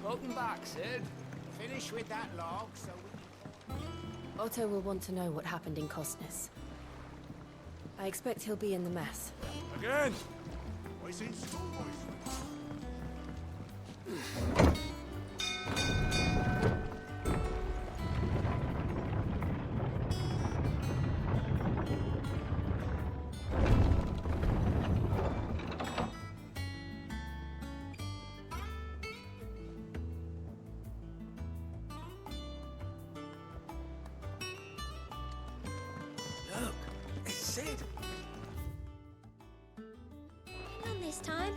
Welcome back, Sid. Finish with that log so we can... Otto will want to know what happened in Costness. I expect he'll be in the mess. Again! I seen schoolboys. Look, it's Sid. On this time.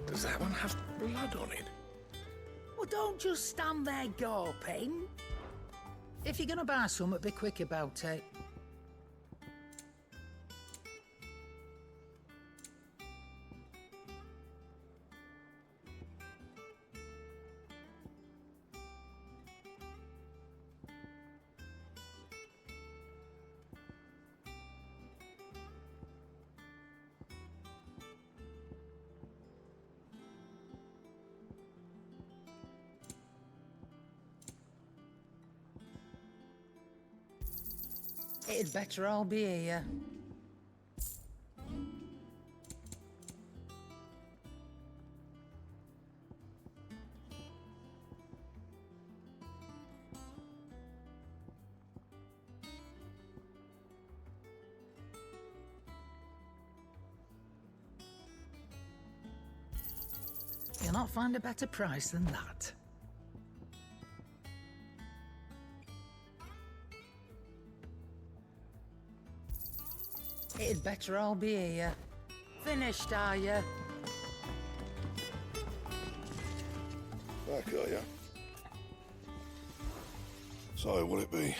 Does that one have blood on it? Well, don't just stand there gawping. If you're gonna buy something, be quick about it. It'd better all be here. You'll not find a better price than that. It'd better all be here. Finished, are you? Back, are ya? So, will it be?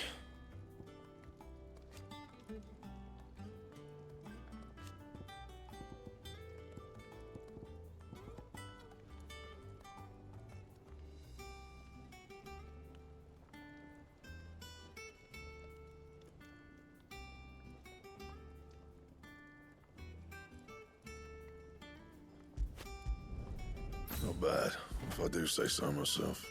Not bad, if I do say so myself.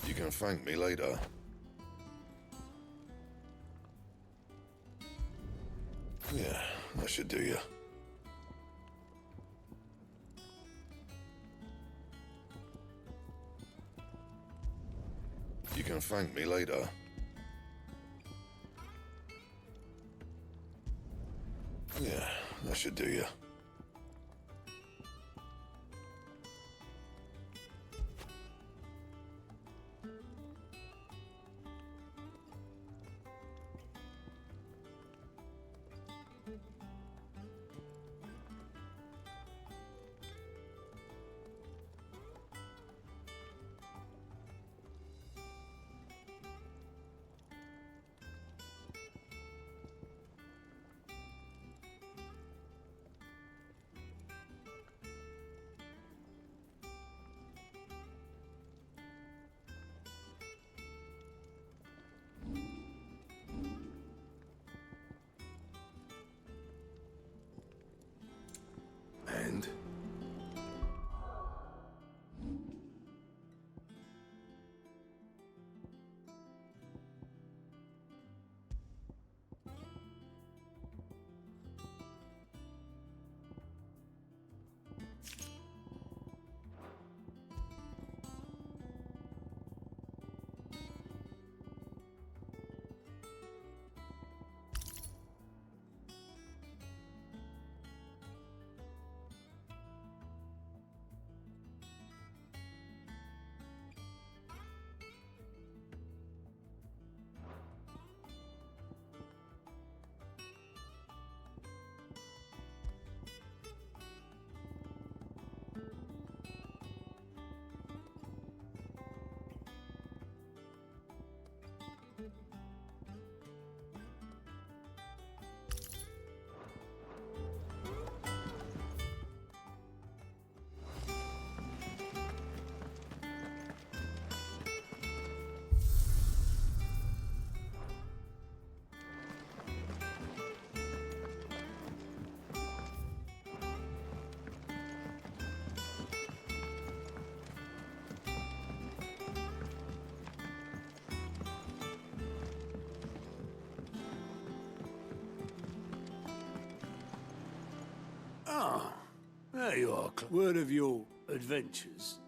You can thank me later. Yeah, that should do you. You can thank me later. Yeah, that should do you. Ah, there you are. Word of your adventures.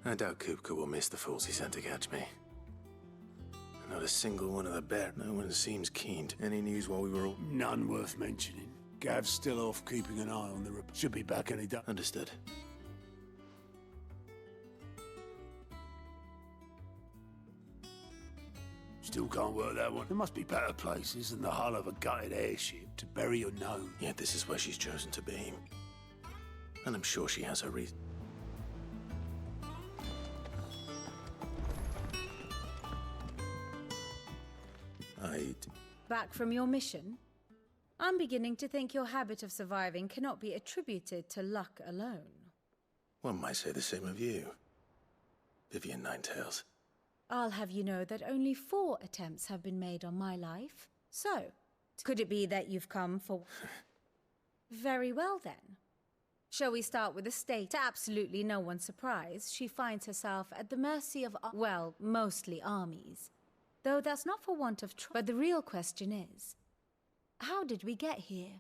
I doubt Kupka will miss the fools he sent to catch me. Not a single one of the bear. No one seems keen to. Any news while we were all... None worth mentioning. Gav's still off keeping an eye on the... Should be back any day. Understood. Still can't work that one. There must be better places than the hull of a gutted airship to bury your nose. Yet this is where she's chosen to be. And I'm sure she has her reason. Back from your mission? I'm beginning to think your habit of surviving cannot be attributed to luck alone. One might say the same of you, Vivian Ninetails. I'll have you know that only 4 attempts have been made on my life. So, could it be that you've come for... Very well then. Shall we start with the state? To absolutely no one's surprise, she finds herself at the mercy of, well, mostly armies. Though that's not for want of trying. But the real question is, how did we get here?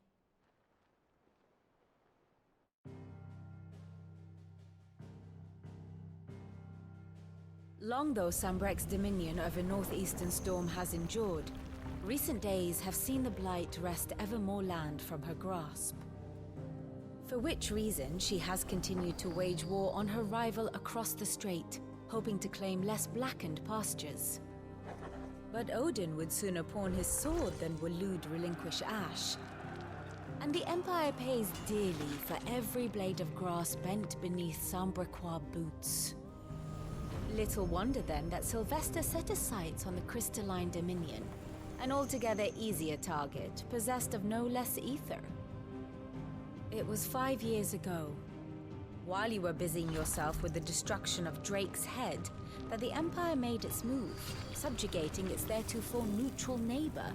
Long though Sambrek's dominion over northeastern storm has endured, recent days have seen the Blight wrest ever more land from her grasp. For which reason she has continued to wage war on her rival across the strait, hoping to claim less blackened pastures. But Odin would sooner pawn his sword than Waloed relinquish Ash. And the Empire pays dearly for every blade of grass bent beneath Sambrequois boots. Little wonder then that Sylvester set his sights on the crystalline dominion, an altogether easier target, possessed of no less ether. It was 5 years ago, while you were busying yourself with the destruction of Drake's head, that the Empire made its move, subjugating its theretofore neutral neighbor.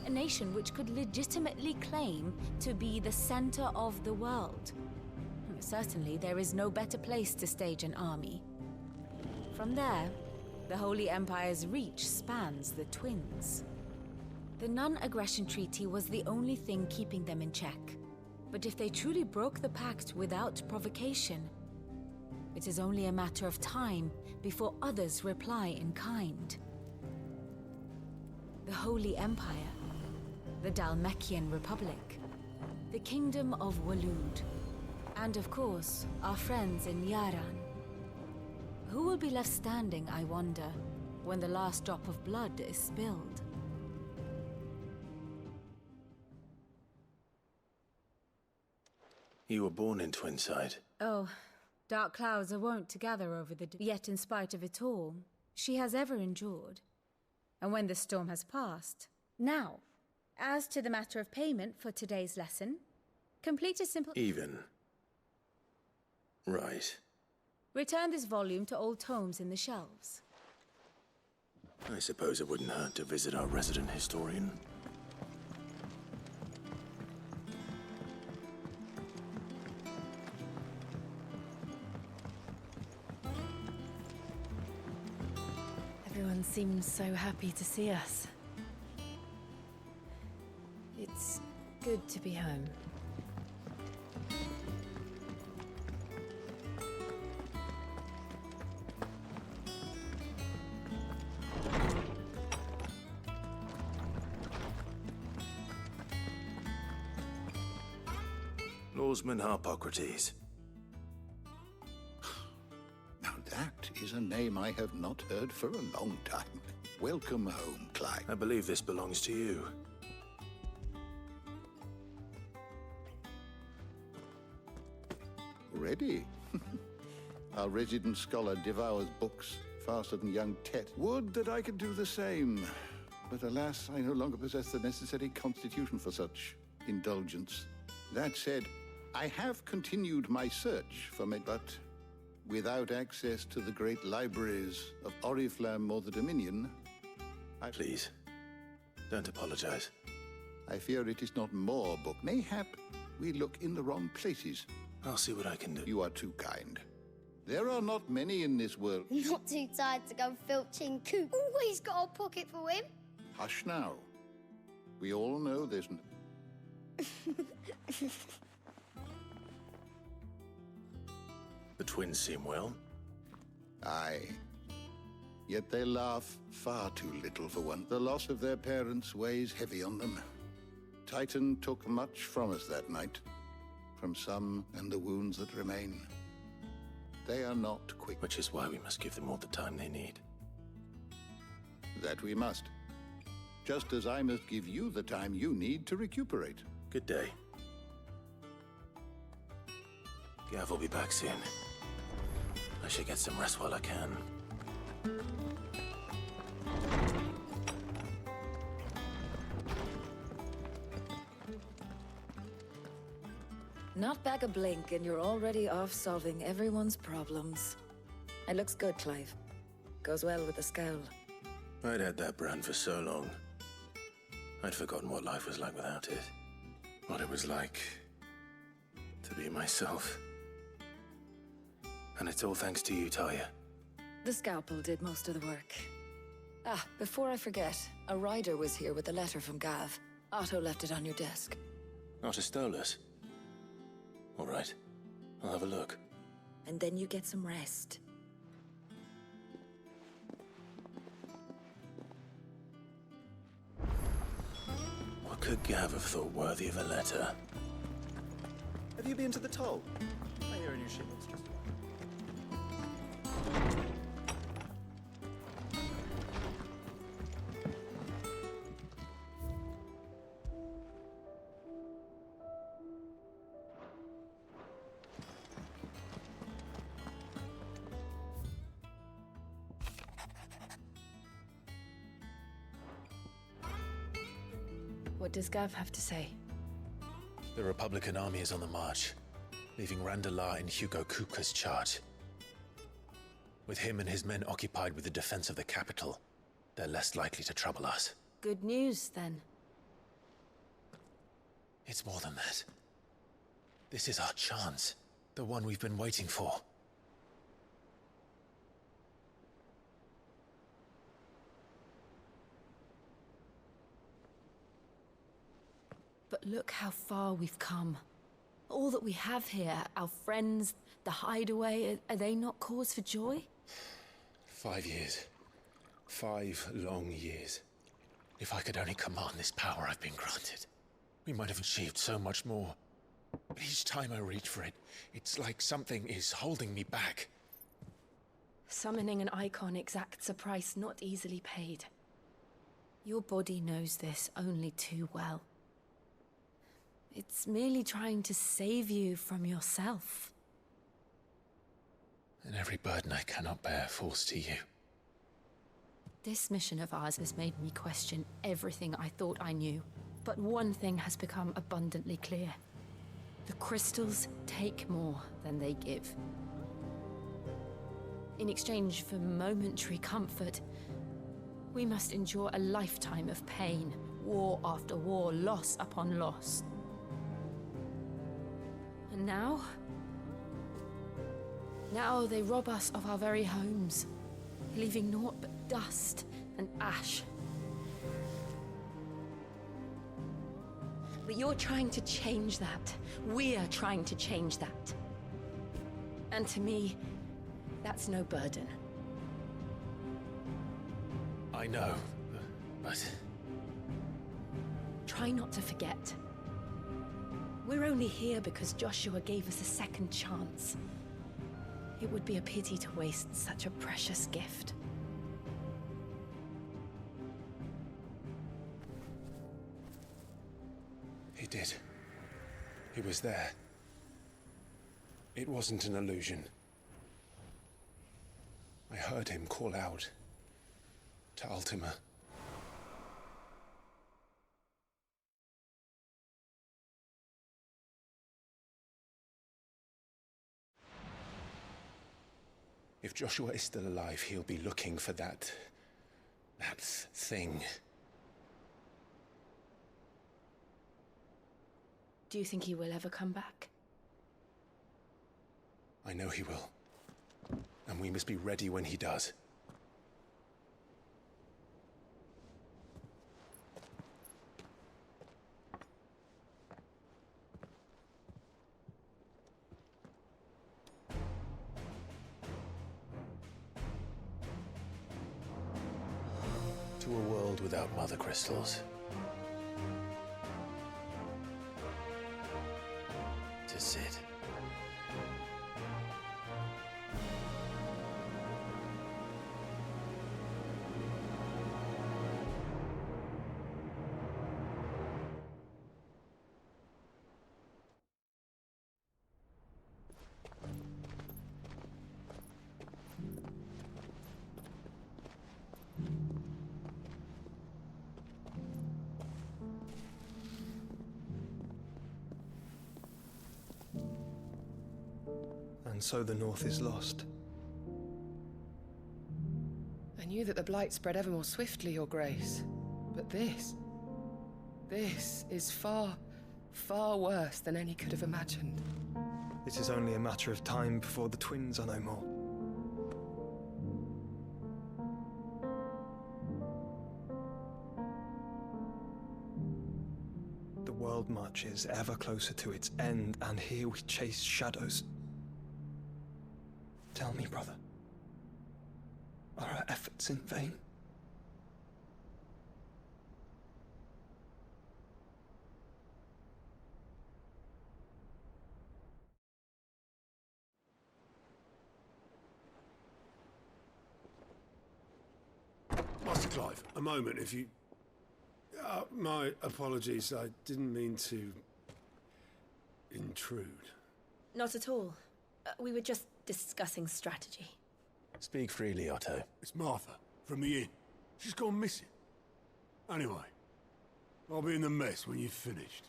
A nation which could legitimately claim to be the center of the world. Certainly, there is no better place to stage an army. From there, the Holy Empire's reach spans the Twins. The non-aggression treaty was the only thing keeping them in check. But if they truly broke the pact without provocation, it is only a matter of time before others reply in kind. The Holy Empire, the Dhalmekian Republic, the Kingdom of Waloed, and of course, our friends in Yaran. Who will be left standing, I wonder, when the last drop of blood is spilled? You were born in Twinside. Oh, dark clouds are wont to gather over the... Yet in spite of it all, she has ever endured. And when the storm has passed... Now, as to the matter of payment for today's lesson, complete a simple... Even. Right. Return this volume to old tomes in the shelves. I suppose it wouldn't hurt to visit our resident historian. Everyone seems so happy to see us. It's good to be home. Lawsman Harpocrates. Now that is a name I have not heard for a long time. Welcome home, Clyde. I believe this belongs to you. Ready? Our resident scholar devours books faster than young Tet. Would that I could do the same. But alas, I no longer possess the necessary constitution for such indulgence. That said, I have continued my search for me, but without access to the great libraries of Oriflamme or the Dominion, Please, don't apologize. I fear it is not more book. Mayhap we look in the wrong places. I'll see what I can do. You are too kind. There are not many in this world. Not too tired to go filching Coop. Always got a pocket for him. Hush now. We all know there's... The twins seem well. Aye. Yet they laugh far too little for one. The loss of their parents weighs heavy on them. Titan took much from us that night. From some and the wounds that remain. They are not quick. Which is why we must give them all the time they need. That we must. Just as I must give you the time you need to recuperate. Good day. Gav will be back soon. I should get some rest while I can. Not back a blink and you're already off solving everyone's problems. It looks good, Clive. Goes well with the scowl. I'd had that brand for so long. I'd forgotten what life was like without it. What it was like to be myself. And it's all thanks to you, Talia. The scalpel did most of the work. Ah, before I forget, a rider was here with a letter from Gav. Otto left it on your desk. Otto stole us. All right, I'll have a look. And then you get some rest. What could Gav have thought worthy of a letter? Have you been to the toll? I hear a new shipment's just arrived. What does Gav have to say? The Republican army is on the march, leaving Randalar in Hugo Kupka's charge. With him and his men occupied with the defense of the capital, they're less likely to trouble us. Good news, then. It's more than that. This is our chance, the one we've been waiting for. But look how far we've come. All that we have here, our friends, the hideaway, are they not cause for joy? 5 years. 5 long years. If I could only command this power I've been granted, we might have achieved so much more. But each time I reach for it, it's like something is holding me back. Summoning an icon exacts a price not easily paid. Your body knows this only too well. It's merely trying to save you from yourself. And every burden I cannot bear falls to you. This mission of ours has made me question everything I thought I knew. But one thing has become abundantly clear. The crystals take more than they give. In exchange for momentary comfort, we must endure a lifetime of pain, war after war, loss upon loss. And now they rob us of our very homes, leaving naught but dust and ash. But you're trying to change that. We're trying to change that. And to me, that's no burden. I know, but... Try not to forget. We're only here because Joshua gave us a second chance. It would be a pity to waste such a precious gift. He did. He was there. It wasn't an illusion. I heard him call out to Ultima. If Joshua is still alive, he'll be looking for that thing. Do you think he will ever come back? I know he will. And we must be ready when he does. world without mother crystals. To Sid. And so the North is lost. I knew that the Blight spread ever more swiftly, Your Grace. But this is far, far worse than any could have imagined. It is only a matter of time before the twins are no more. The world marches ever closer to its end, and here we chase shadows. Tell me, brother, are our efforts in vain? Master Clive, a moment, if you... my apologies, I didn't mean to... intrude. Not at all. We were just discussing strategy. Speak freely, Otto. It's Martha, from the inn. She's gone missing. Anyway, I'll be in the mess when you've finished.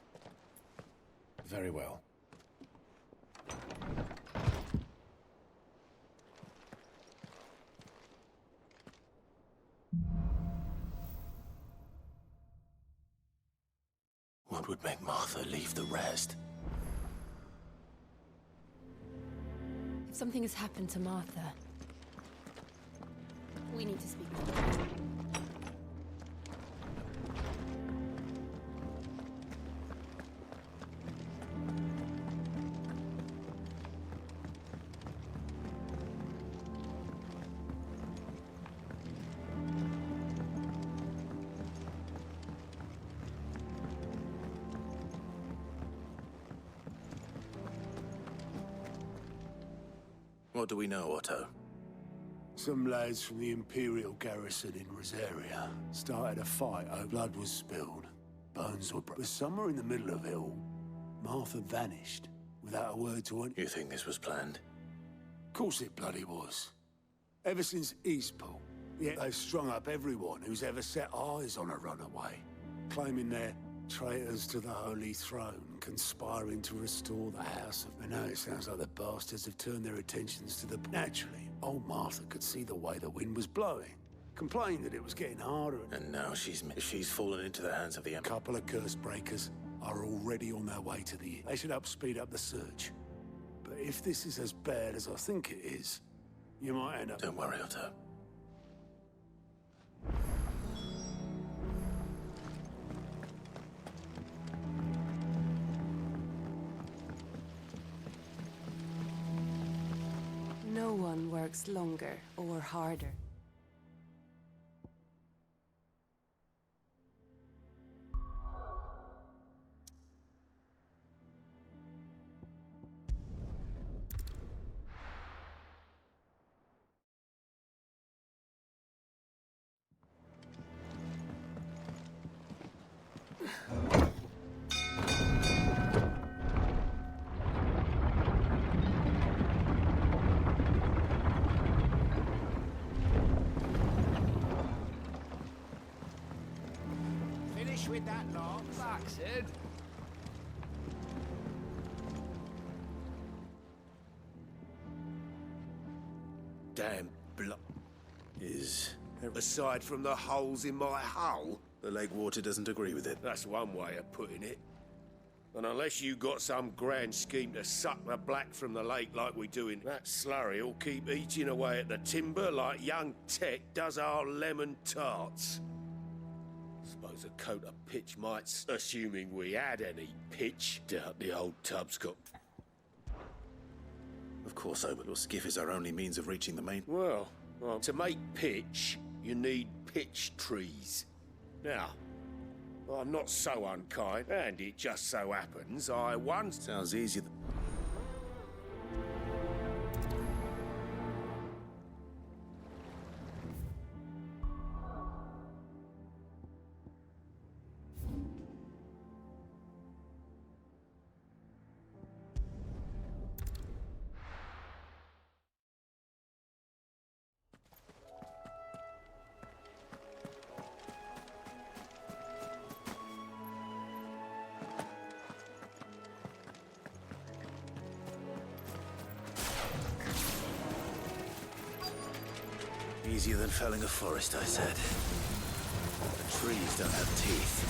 Very well. What would make Martha leave the rest? If something has happened to Martha, we need to speak to her. What do we know, Otto? Some lads from the Imperial garrison in Rosaria started a fight. Blood was spilled, bones were broken. But somewhere in the middle of it all, Martha vanished without a word to anyone. You think this was planned? Of course it bloody was. Ever since Eastpool, yeah, they've strung up everyone who's ever set eyes on a runaway, claiming they're traitors to the Holy Throne, conspiring to restore the House of... And now it sounds like the bastards have turned their attentions to the... Naturally, old Martha could see the way the wind was blowing, complained that it was getting harder... And now she's fallen into the hands of the... A couple of curse breakers are already on their way to the inn. They should speed up the search. But if this is as bad as I think it is, you might end up... Don't worry, Otto. No one works longer or harder. With that lot. Fuck, Sid. Damn blood. Aside from the holes in my hull, the lake water doesn't agree with it. That's one way of putting it. And unless you got some grand scheme to suck the black from the lake like we do in that slurry, will keep eating away at the timber like young Tech does our lemon tarts. Suppose a coat of pitch might, assuming we had any pitch. Doubt the old tub's got... Of course, but your skiff is our only means of reaching the main... Well, to make pitch, you need pitch trees. Now, I'm not so unkind, and it just so happens I once... Sounds easier. Easier than felling a forest, I said. The trees don't have teeth.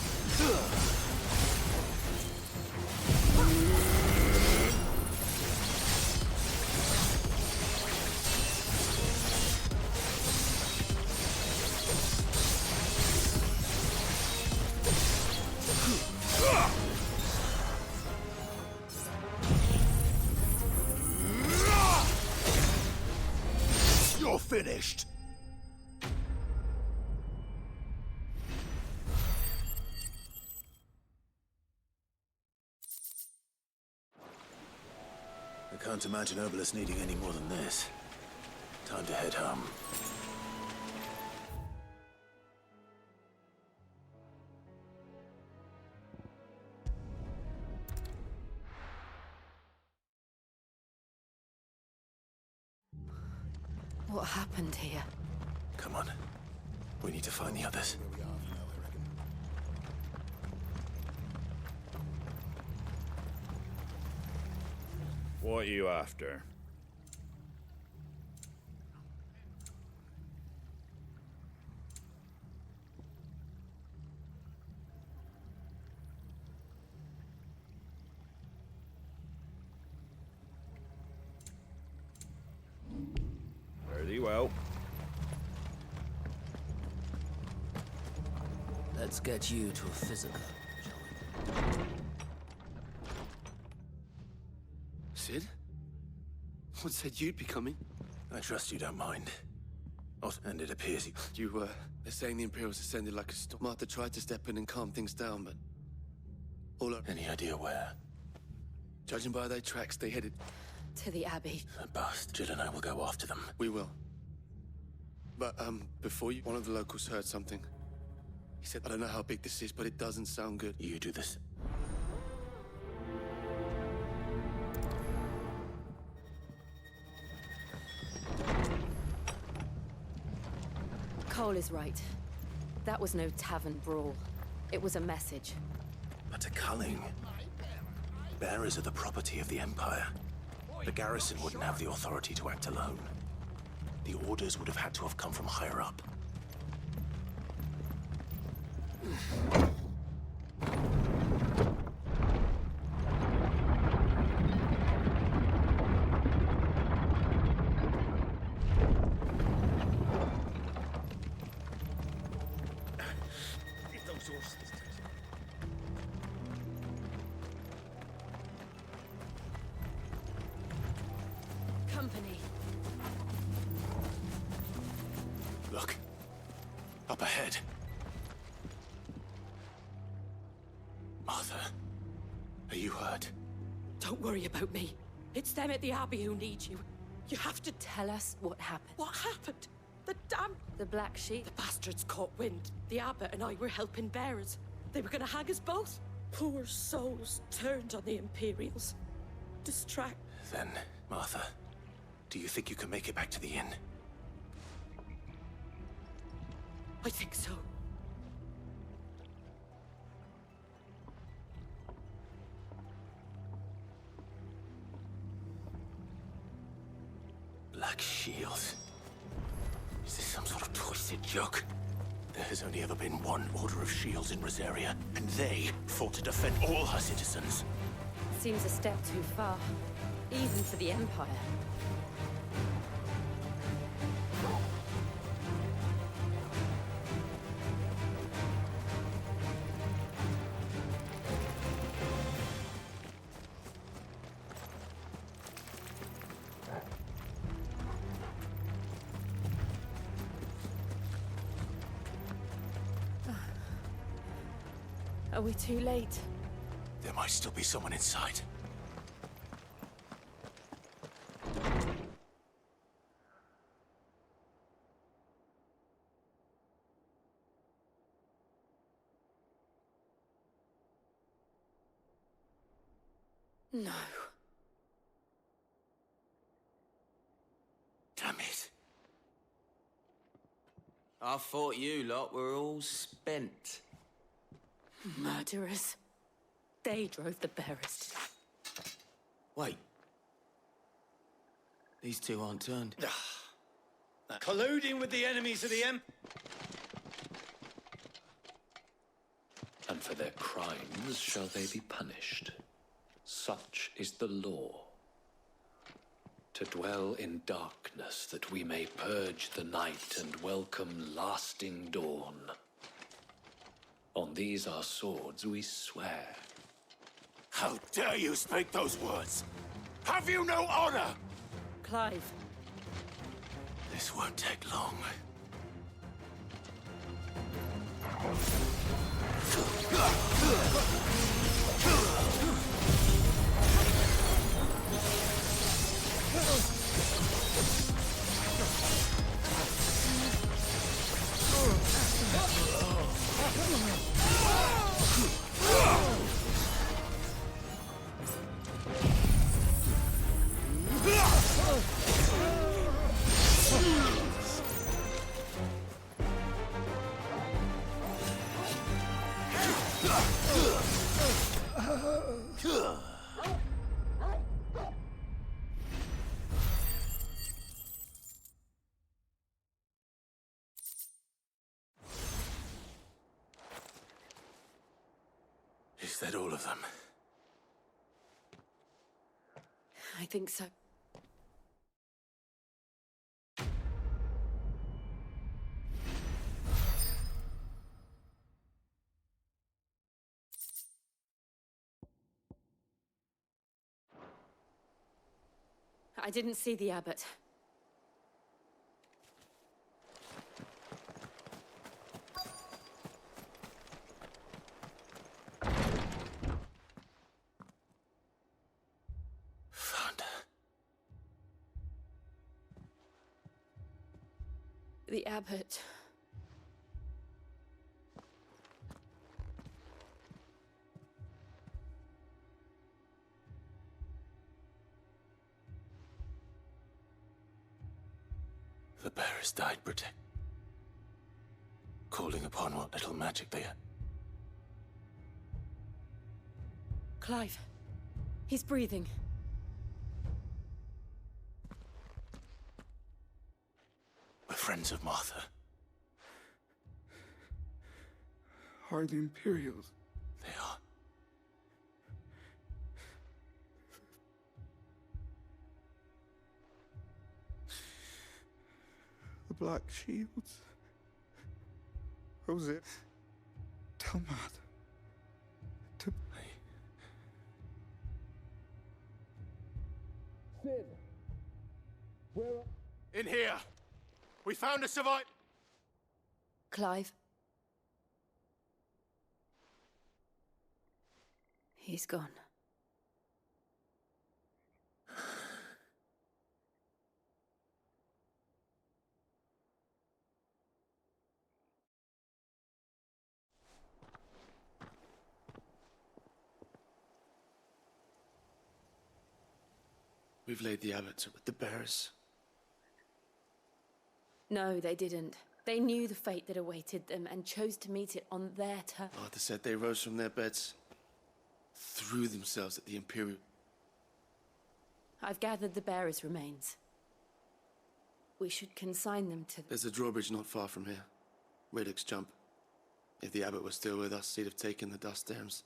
You're finished! I can't imagine Obelisk needing any more than this. Time to head home. What happened here? Come on. We need to find the others. What are you after? Very well. Let's get you to a physical, shall we? Sid? What said you'd be coming? I trust you don't mind. Oh, and it appears you... They're saying the Imperials ascended like a storm. Martha tried to step in and calm things down, but... Any idea where? Judging by their tracks, they headed... To the Abbey. A bust. Jill and I will go after them. We will. But, before you... One of the locals heard something. He said, I don't know how big this is, but it doesn't sound good. You do this. Cole is right. That was no tavern brawl. It was a message. But a culling. Bearers are the property of the Empire. The garrison wouldn't have the authority to act alone. The orders would have had to have come from higher up. Company. Look. Up ahead. Martha. Are you hurt? Don't worry about me. It's them at the Abbey who need you. You have to tell us what happened. What happened? The damn... The Black Sheep? The bastards caught wind. The Abbot and I were helping bearers. They were gonna hang us both. Poor souls turned on the Imperials. Distract... Then, Martha, do you think you can make it back to the inn? I think so. Black Shields. Is this some sort of twisted joke? There has only ever been one Order of Shields in Rosaria, and they fought to defend all her citizens. Seems a step too far, even for the Empire. Are we too late? There might still be someone inside. No. Damn it. I thought you lot were all spent. Murderers. They drove the bearers to that. Wait. These two aren't turned. Colluding with the enemies of the Empire. And for their crimes shall they be punished. Such is the law. To dwell in darkness that we may purge the night and welcome lasting dawn. On these our swords we swear. How dare you speak those words? Have you no honor? Clive. This won't take long. Is that all of them? I think so. I didn't see the abbot. Found her. The abbot. The bearers died calling upon what little magic they had. Clive. He's breathing. We're friends of Martha. Are the Imperials? They are. The Black Shields? Jose, tell Martha to... Sid! In here! We found a survivor! Clive. He's gone. We've laid the abbot with the bearers. No, they didn't. They knew the fate that awaited them and chose to meet it on their terms. Arthur said they rose from their beds, threw themselves at the Imperial. I've gathered the bearers' remains. We should consign them to... There's a drawbridge not far from here. Radix jump. If the abbot was still with us, he'd have taken the dust dams.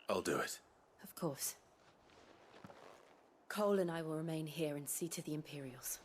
I'll do it. Of course. Cole and I will remain here and see to the Imperials.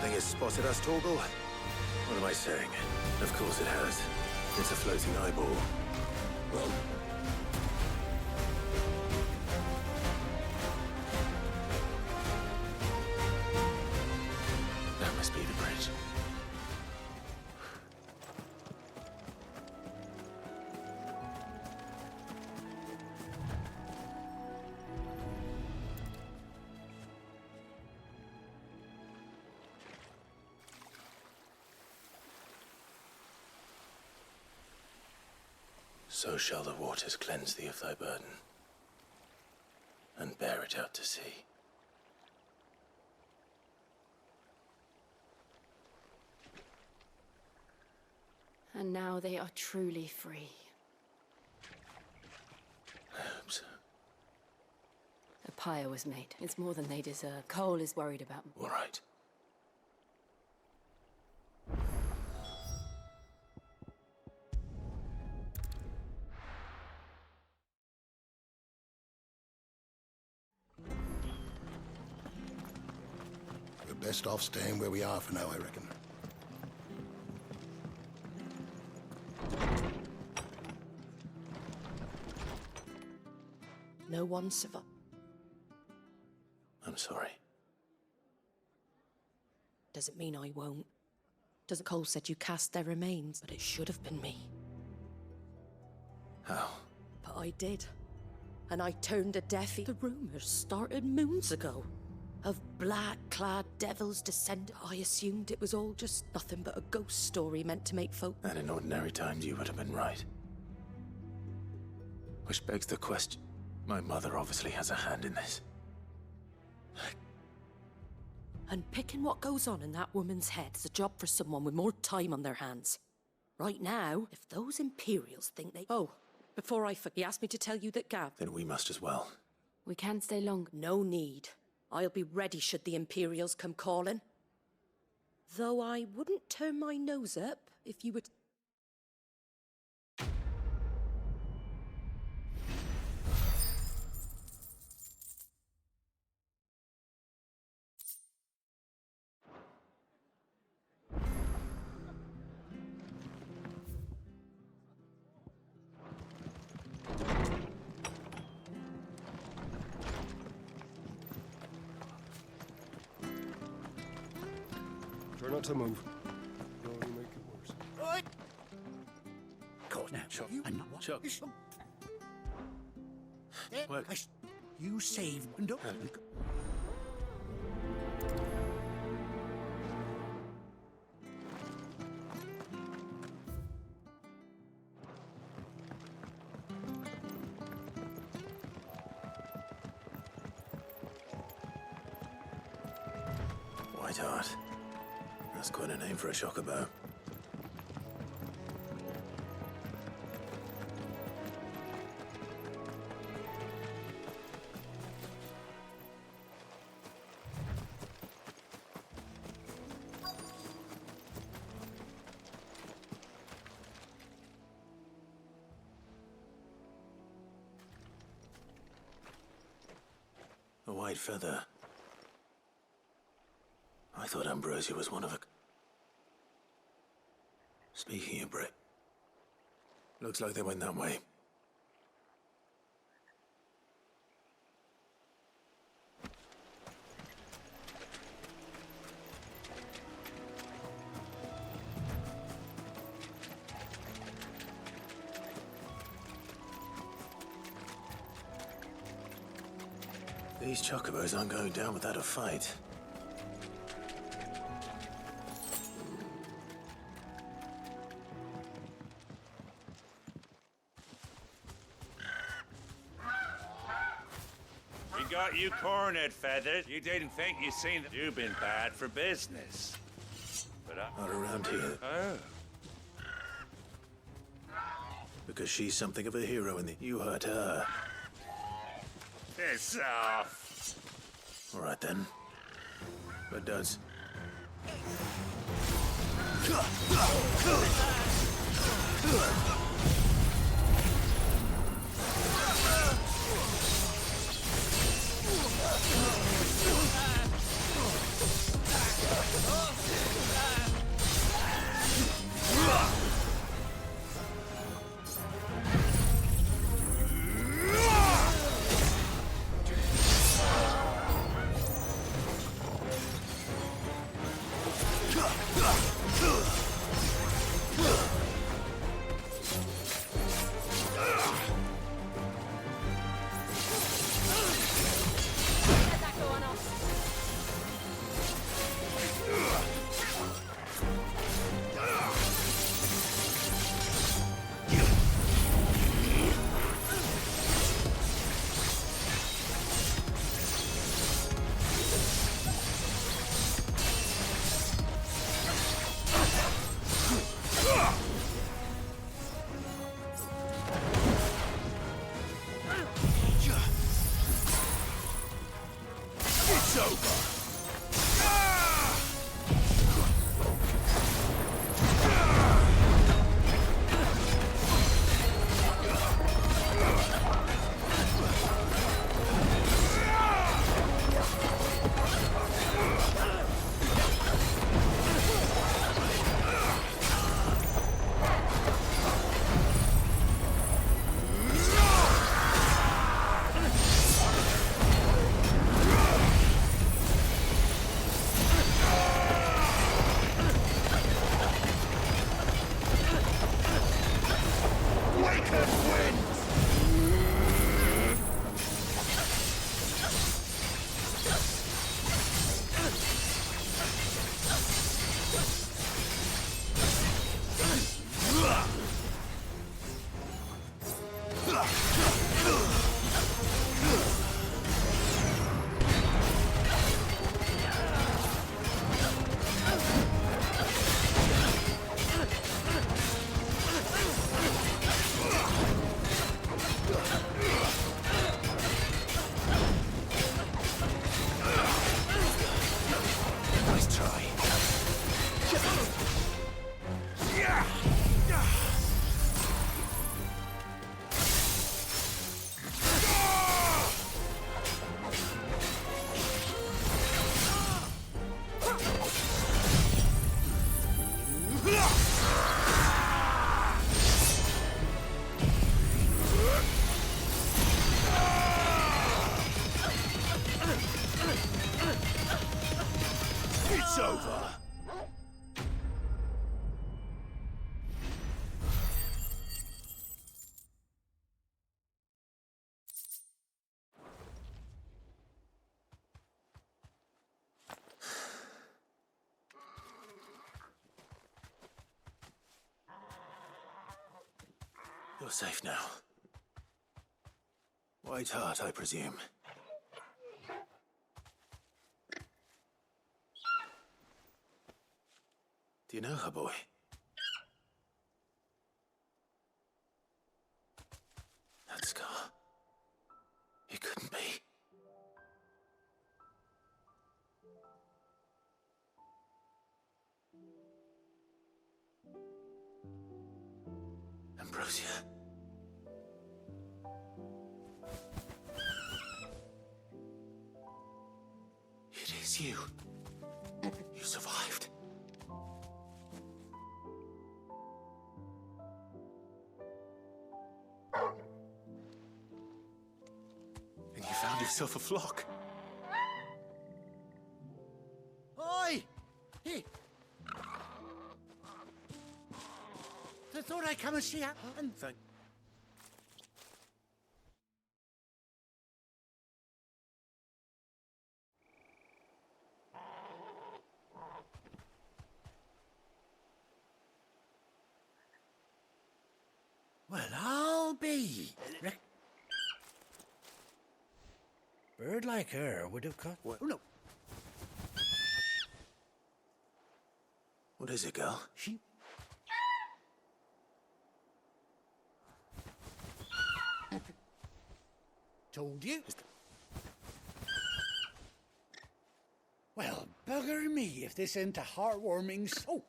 Nothing has spotted us, Torgal. What am I saying? Of course it has. It's a floating eyeball. Well, that must be the bridge. So shall the waters cleanse thee of thy burden, and bear it out to sea. And now they are truly free. I hope so. A pyre was made. It's more than they deserve. Cole is worried about them. All right. We're best off staying where we are for now, I reckon. No one survived. I'm sorry. Doesn't mean I won't. Doesn't Cole said you cast their remains, but it should have been me. How? But I did. And I turned a deaf ear. The rumors started moons ago. Of black-clad devils descend. I assumed it was all just nothing but a ghost story meant to make folk... And in ordinary times you would have been right. Which begs the question. My mother obviously has a hand in this. And picking what goes on in that woman's head is a job for someone with more time on their hands. Right now, if those Imperials think they... Oh, before I forget, he asked me to tell you that Gav... Then we must as well. We can't stay long. No need. I'll be ready should the Imperials come calling. Though I wouldn't turn my nose up if you would... Try not to move. You'll only make it worse. Course now, Chuck. you and not Chuck. Work. You saved and up. Whiteheart. That's quite a name for a chocobo. A white feather. I thought Ambrosia was one of a... Speaking of Brit, looks like they went that way. These chocobos aren't going down without a fight. Got you cornered, Feathers. You didn't think you seen that you've been bad for business. But I... Not around here. Oh. Because she's something of a hero in the... You hurt her. Piss off. All right, then. But does... over! It's over! You're safe now. White Heart, I presume. Do you know her, boy? That scar. It couldn't be. Ambrosia. It is you. You survived. And you found yourself a flock. Oi! Hey! I thought I'd come and see her and... Thank... Well, I'll be. Bird like her would have caught... What? Oh, no. What is it, girl? She... Told you. Well, bugger me if this ain't a heartwarming soap.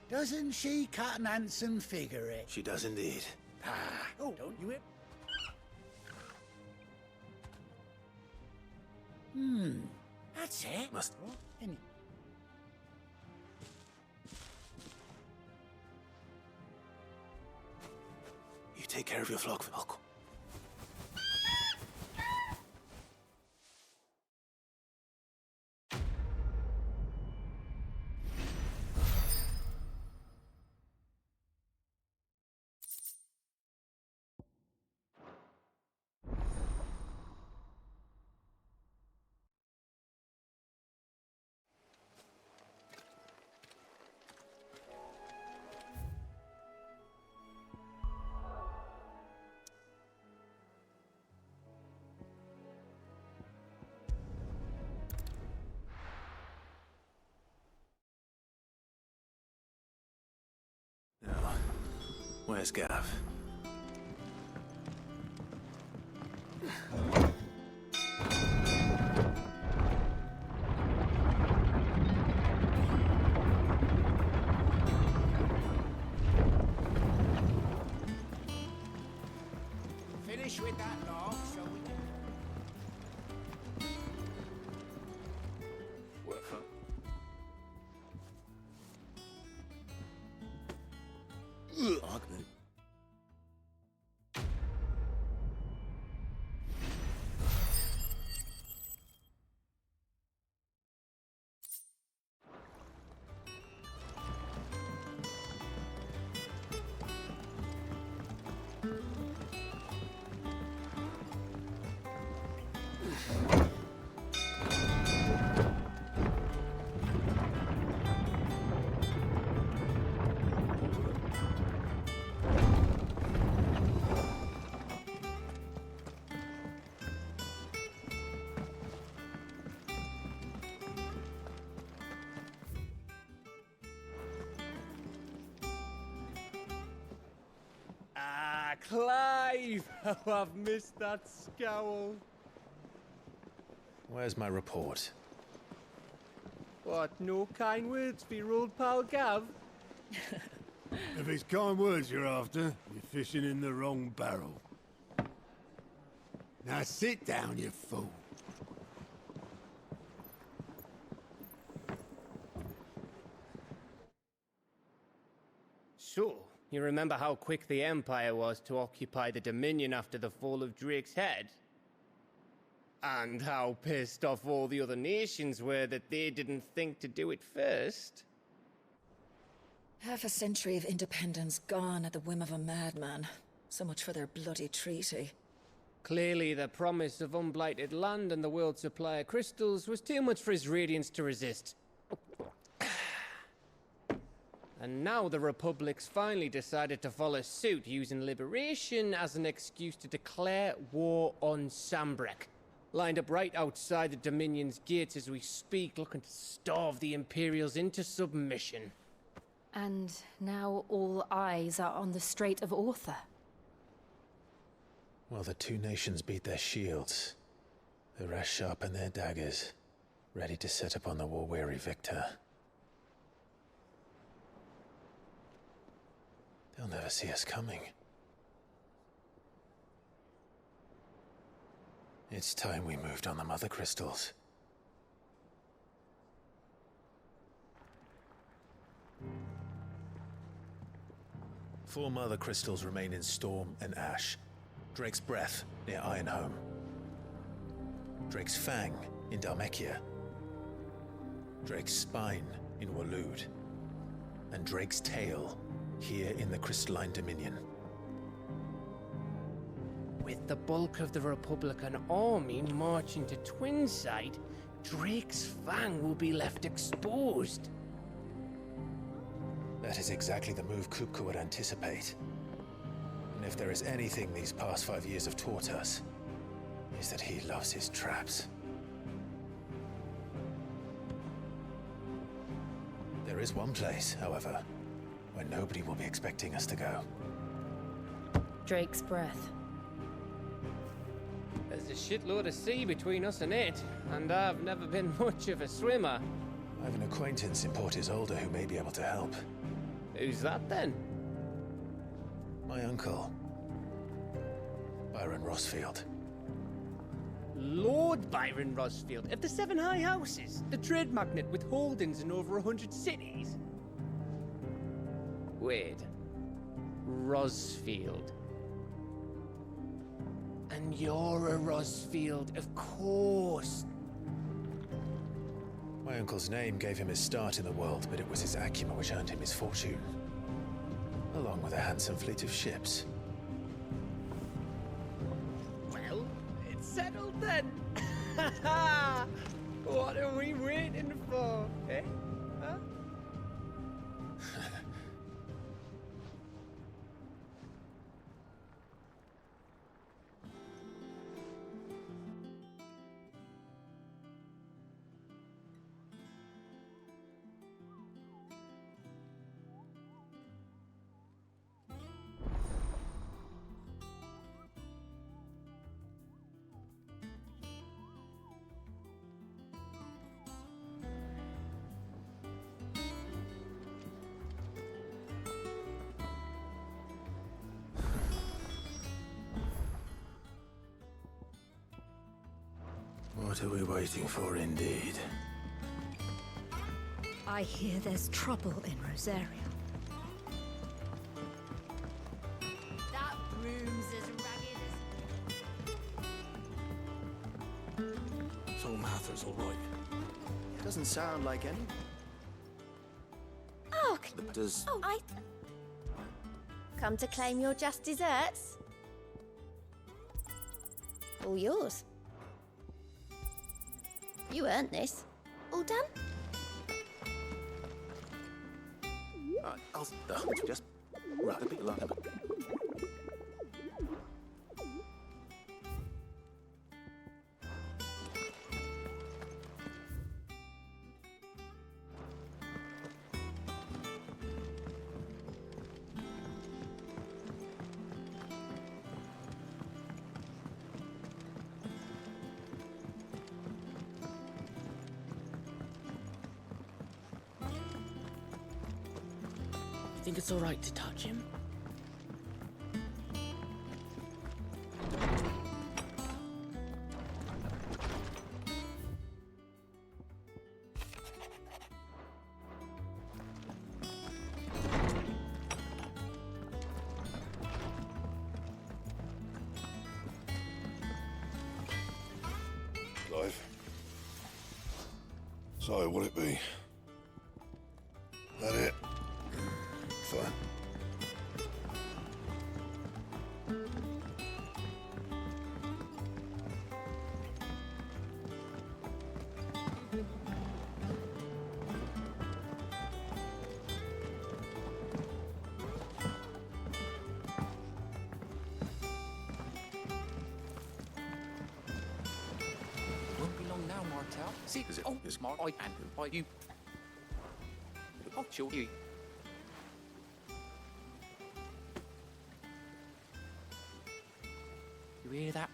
Doesn't she cut an handsome figure, eh? She does indeed. Ah, oh, don't you... That's it. Must... Any... You take care of your flock, Falco. Where's Gav? Finish with that log, shall we? Ugly. Ah, Clive! How I've missed that scowl. Where's my report? What, no kind words for your old pal Gav? If it's kind words you're after, you're fishing in the wrong barrel. Now sit down, you fool. So, you remember how quick the Empire was to occupy the Dominion after the fall of Drake's head? And how pissed off all the other nations were that they didn't think to do it first? Half a century of independence gone at the whim of a madman. So much for their bloody treaty. Clearly, the promise of unblighted land and the world's supply of crystals was too much for his radiance to resist. And now the Republic's finally decided to follow suit, using liberation as an excuse to declare war on Sambrek. Lined up right outside the Dominion's gates as we speak, looking to starve the Imperials into submission. And now all eyes are on the Strait of Author. Well, the two nations beat their shields. The rest sharpen their daggers, ready to set upon the war-weary victor. They'll never see us coming. It's time we moved on the Mother Crystals. Four Mother Crystals remain in Storm and Ash. Drake's Breath near Ironhome. Drake's Fang in Dhalmekia. Drake's Spine in Waloed. And Drake's Tail here in the Crystalline Dominion. With the bulk of the Republican army marching to Twinside, Drake's Fang will be left exposed. That is exactly the move Kupka would anticipate. And if there is anything these past 5 years have taught us, is that he loves his traps. There is one place, however, where nobody will be expecting us to go. Drake's Breath. There's a shitload of sea between us and it, and I've never been much of a swimmer. I have an acquaintance in Port Isolde who may be able to help. Who's that then? My uncle, Byron Rosfield. Lord Byron Rosfield of the Seven High Houses, the trade magnate with holdings in over 100 cities. Wait, Rosfield. And you're a Rosfield, of course. My uncle's name gave him his start in the world, but it was his acumen which earned him his fortune. Along with a handsome fleet of ships. Well, it's settled then. What are we waiting for, eh? Huh? What are we waiting for, indeed? I hear there's trouble in Rosaria. That room's as ragged as... So Mather's all right. Doesn't sound like any. Oh, Does... I... Come to claim your just desserts? All yours. You earned this. All done? I'll just wrap a bit longer. Think it's all right to touch him? Clive. So, will it be? That it? Fine. Won't be long now, Martel. See, oh, smart. I can do. You. Oh, sure. You. You hear that?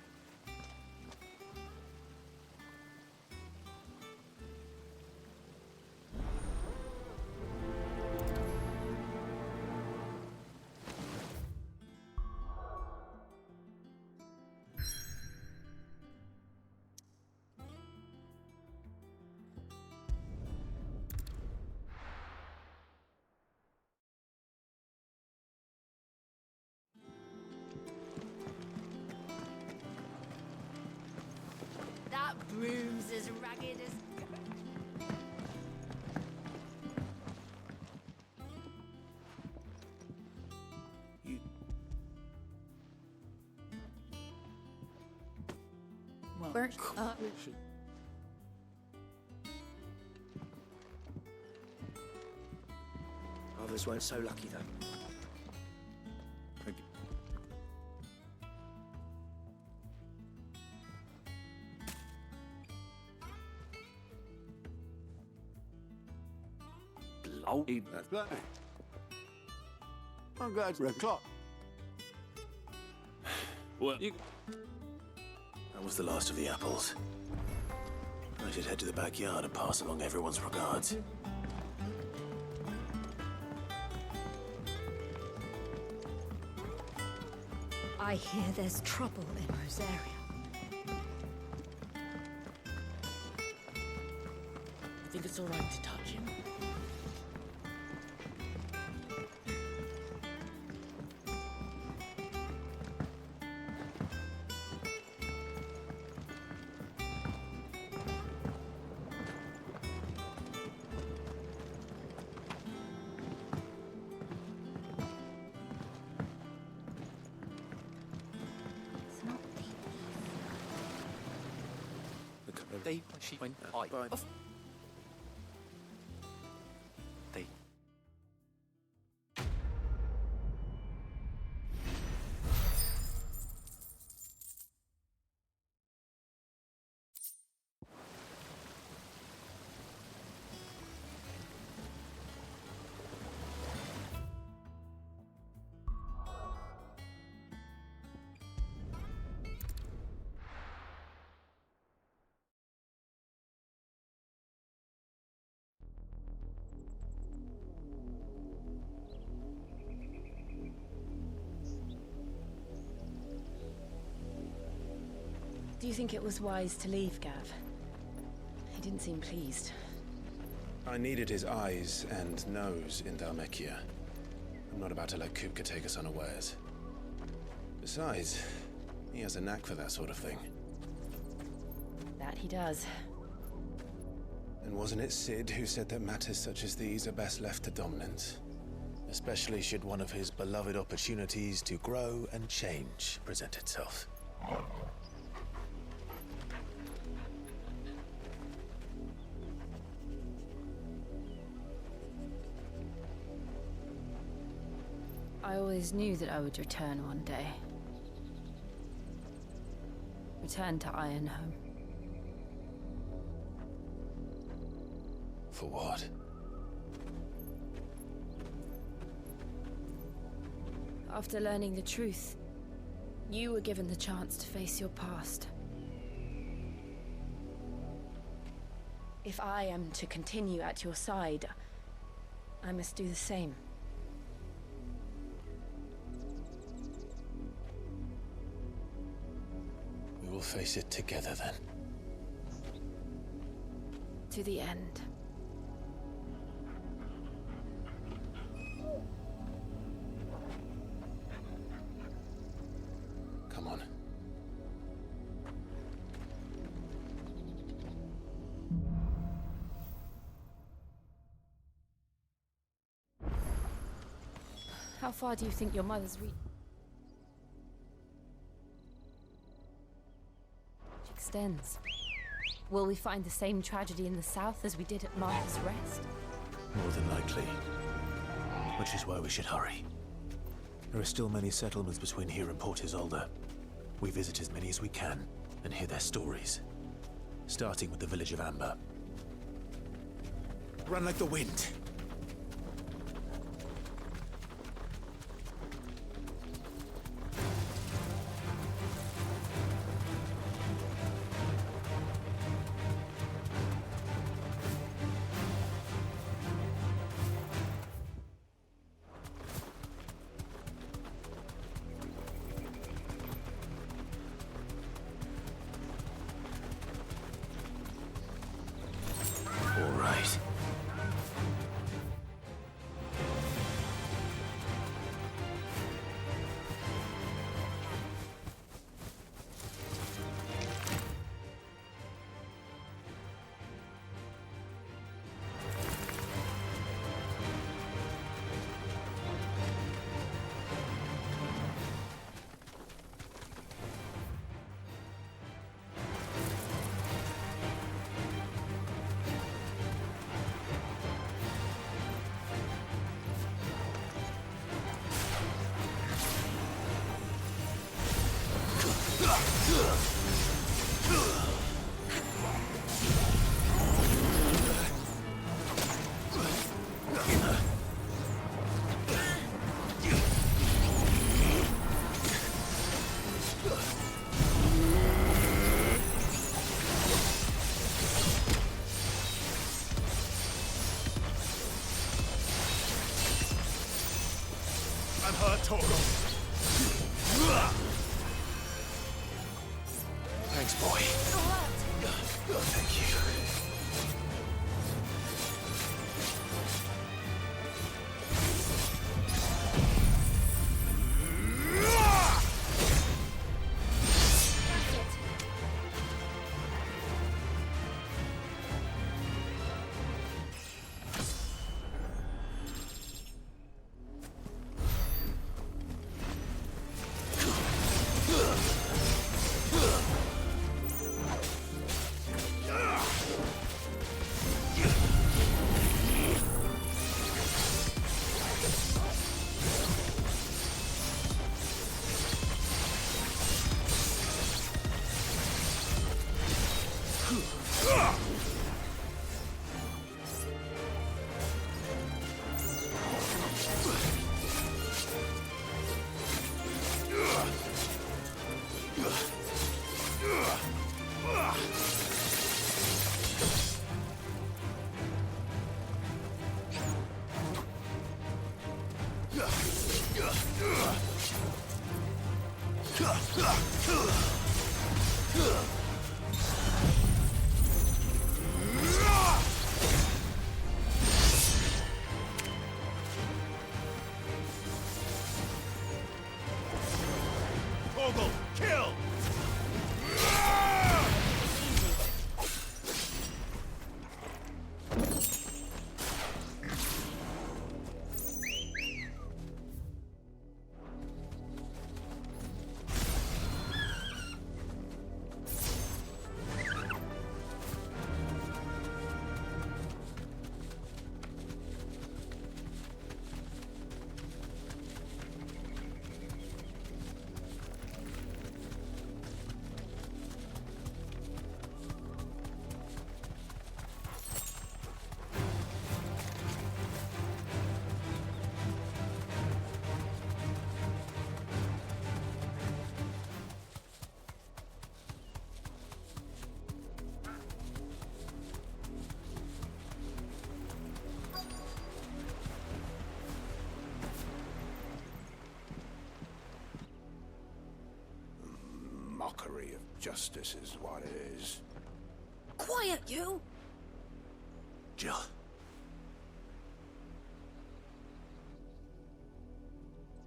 That broom's as ragged as... Burnt Others weren't so lucky, though. Bloody. That's plenty. I'm glad it's red clock. Well, that was the last of the apples. I should head to the backyard and pass along everyone's regards. I hear there's trouble in Rosaria. Think it's all right to touch him? They, she went, they. Do you think it was wise to leave, Gav? didn't seem pleased. I needed his eyes and nose in Dhalmekia. I'm not about to let Kupka take us unawares. Besides, he has a knack for that sort of thing. That he does. And wasn't it Sid who said that matters such as these are best left to dominance? Especially should one of his beloved opportunities to grow and change present itself. I always knew that I would return one day. Return to Ironhome. For what? After learning the truth, you were given the chance to face your past. If I am to continue at your side, I must do the same. We will face it together then. To the end. Come on. How far do you think your mother's reach extends? Will we find the same tragedy in the south as we did at Martha's Rest? More than likely. Which is why we should hurry. There are still many settlements between here and Port Isolde. We visit as many as we can and hear their stories. Starting with the village of Amber. Run like the wind. I'm hurt, Torgal. Thanks, boy. Thank you. Justice is what it is. Quiet, you! Jill.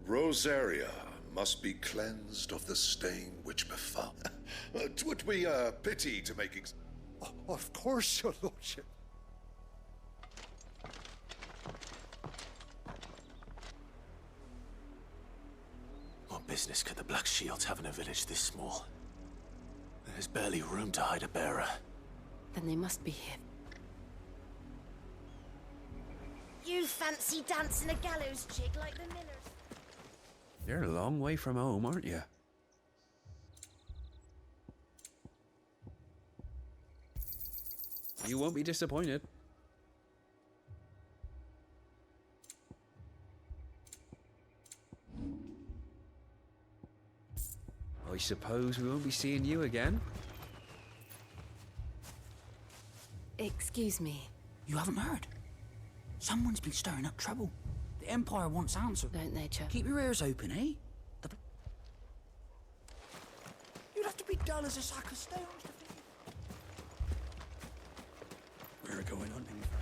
Rosaria must be cleansed of the stain which befell. 'Twould be a pity to make Of course, your lordship. What business could the Black Shields have in a village this small? There's barely room to hide a bearer. Then they must be here. You fancy dancing a gallows jig like the millers? You're a long way from home, aren't you? You won't be disappointed. I suppose we won't be seeing you again. Excuse me. You haven't heard? Someone's been stirring up trouble. The Empire wants answers. Don't they, Chuck? Keep your ears open, eh? You'd have to be dull as a sack of stones to think. We're going on in for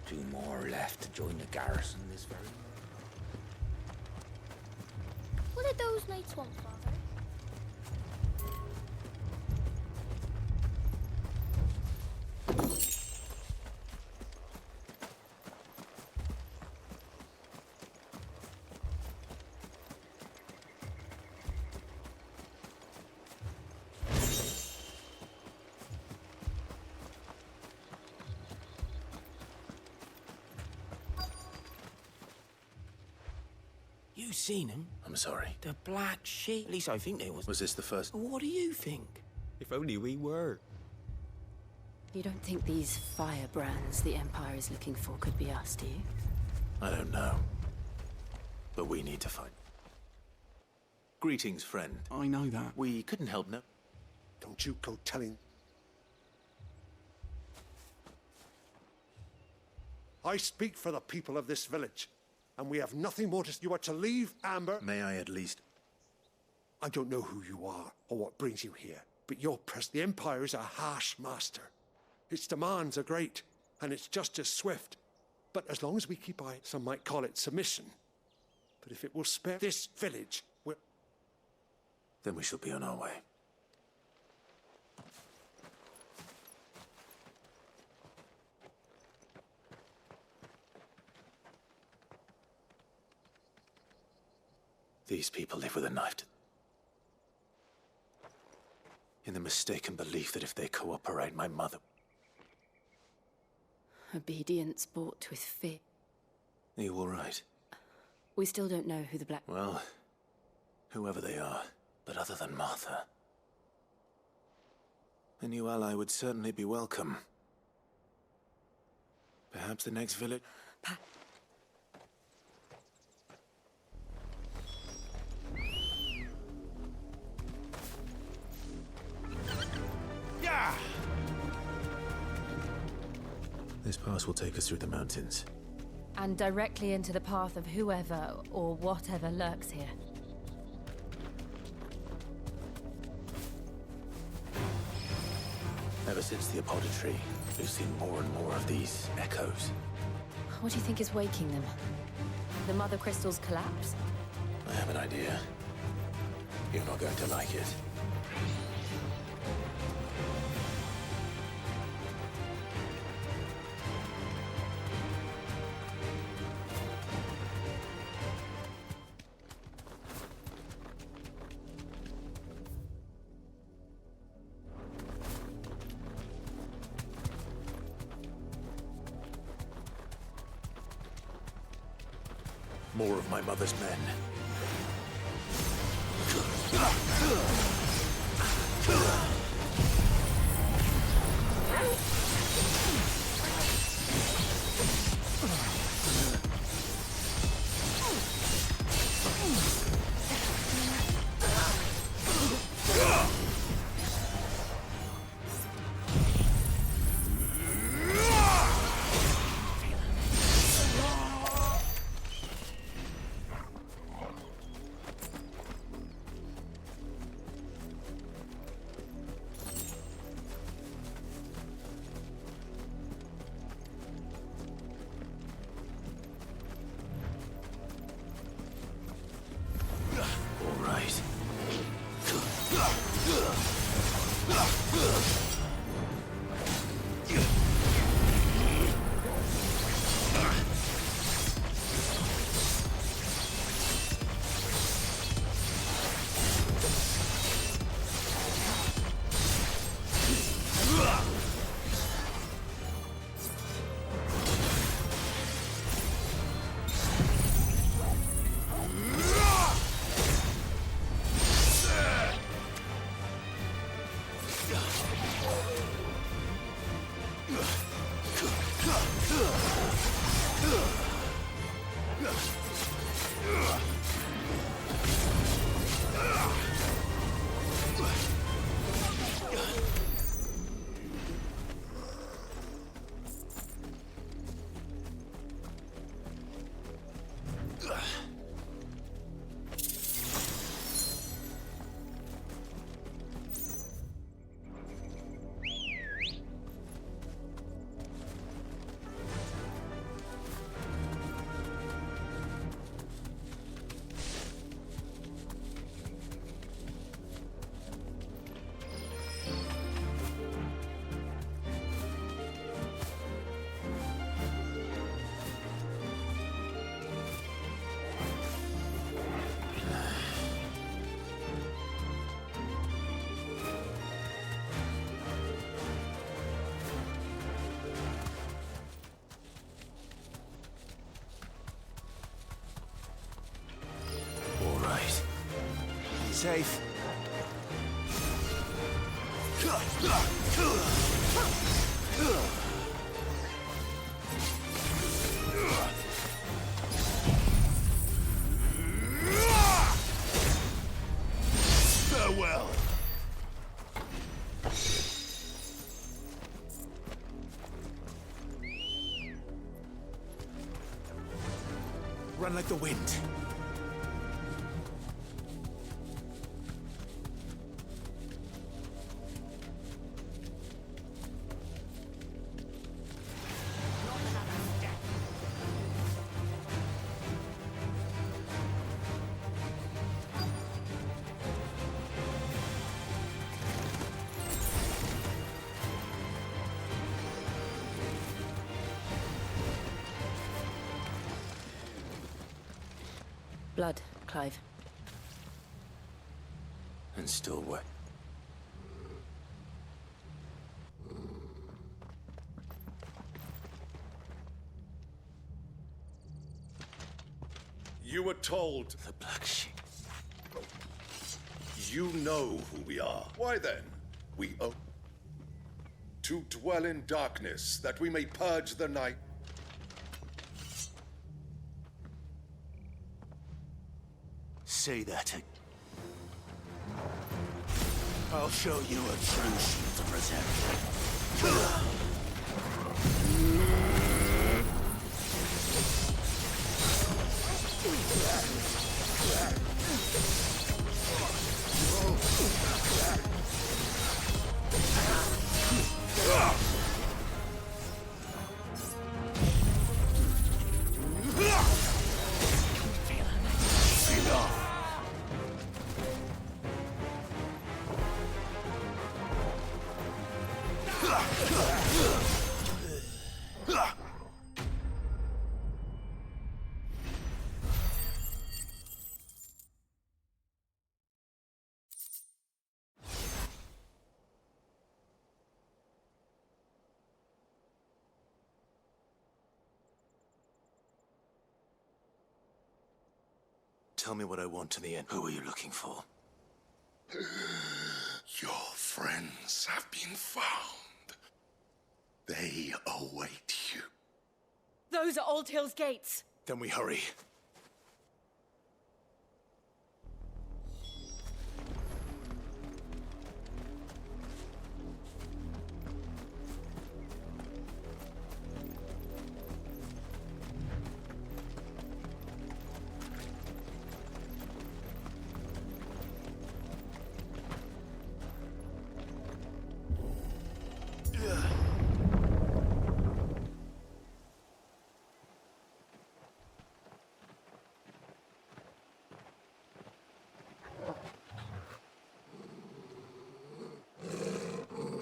Two more left to join the garrison this very moment. What did those knights want, Father? You seen him? I'm sorry. The Black Sheep. At least I think there was. Was this the first? What do you think? If only we were. You don't think these firebrands the Empire is looking for could be us, do you? I don't know. But we need to find. Greetings, friend. I know that. We couldn't help no. Don't you go telling. I speak for the people of this village, and we have nothing more to. You are to leave, Amber. May I at least? I don't know who you are or what brings you here, but your the Empire is a harsh master. Its demands are great, and its justice swift. But as long as we keep some might call it submission. But if it will spare this village, then we shall be on our way. These people live with a knife in the mistaken belief that if they cooperate, my mother... Obedience bought with fear. Are you all right? We still don't know who the Black... Well, whoever they are, but other than Martha, a new ally would certainly be welcome. Perhaps the next village... Yeah! This pass will take us through the mountains. And directly into the path of whoever or whatever lurks here. Ever since the apothecary, we've seen more and more of these echoes. What do you think is waking them? The Mother Crystal's collapse? I have an idea. You're not going to like it. More of my mother's men. safe. Farewell. Run like the wind. Blood, Clive. And still wet. You were told. The Black Sheep. You know who we are. Why then? We owe. To dwell in darkness, that we may purge the night. Say that. I'll show you a true shield to present. Tell me what I want in the end. Who are you looking for? Your friends have been found. They await you. Those are Old Hill's gates. Then we hurry.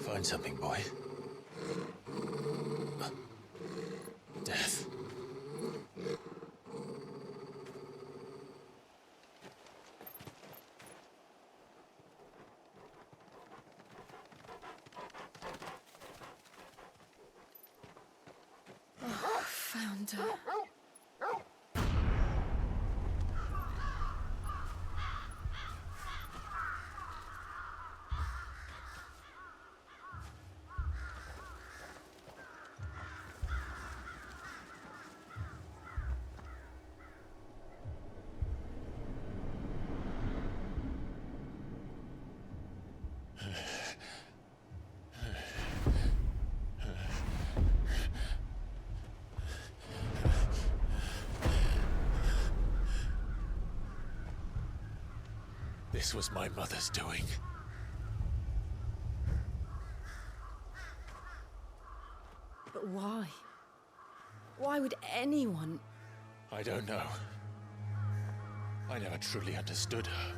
Find something, boy. Death. Oh, found her. This was my mother's doing. But why? Why would anyone... I don't know. I never truly understood her.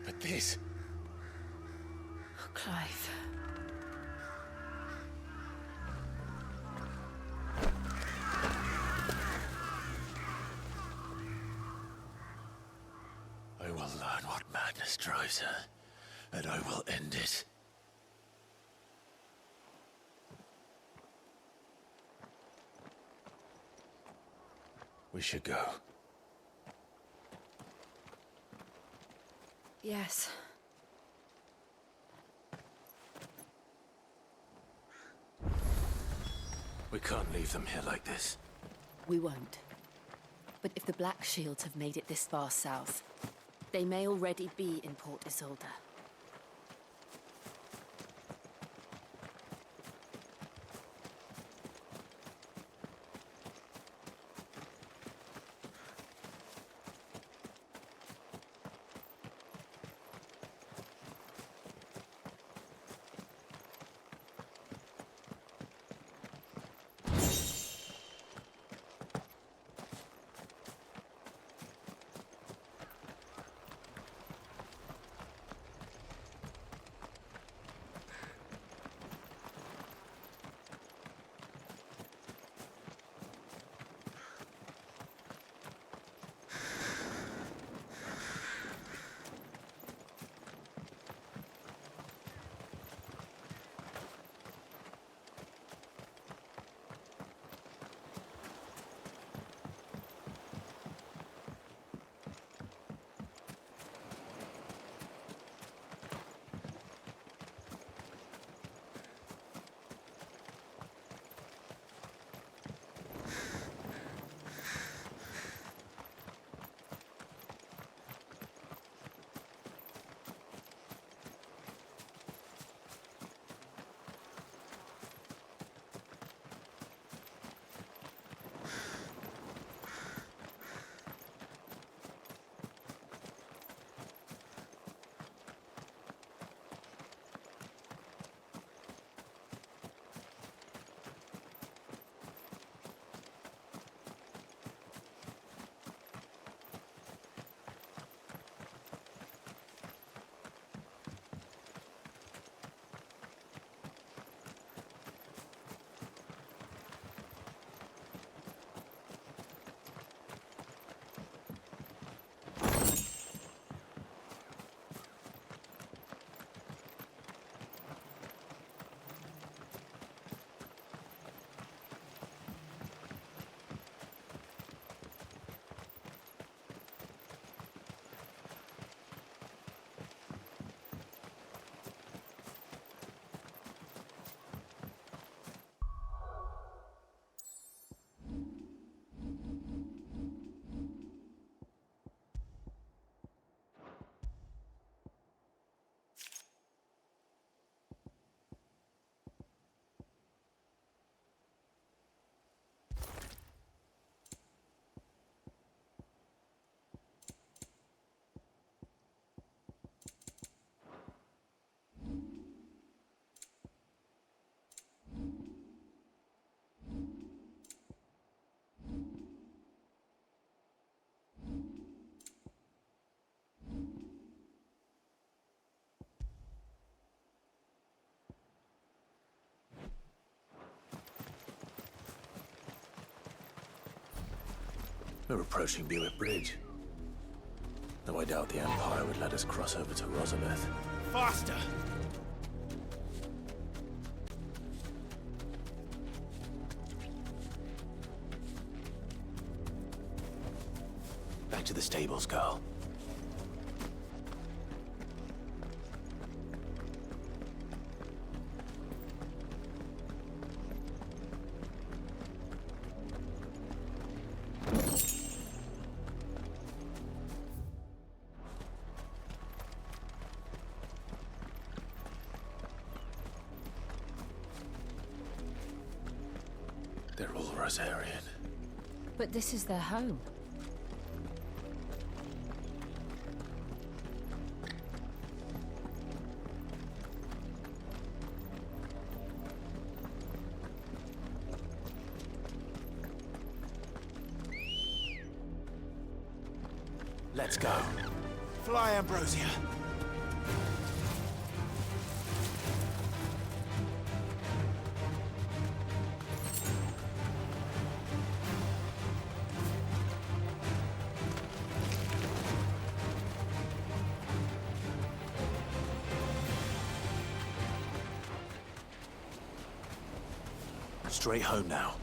But this... Oh, Clive. I will learn what madness drives her, and I will end it. We should go. Yes. We can't leave them here like this. We won't. But if the Black Shields have made it this far south, they may already be in Port Isolde. We're approaching Buick Bridge. Though I doubt the Empire would let us cross over to Rosabeth. Faster! Back to the stables, girl. They're all Rosarian. But this is their home. Let's go. Fly, Ambrosia. Straight home now.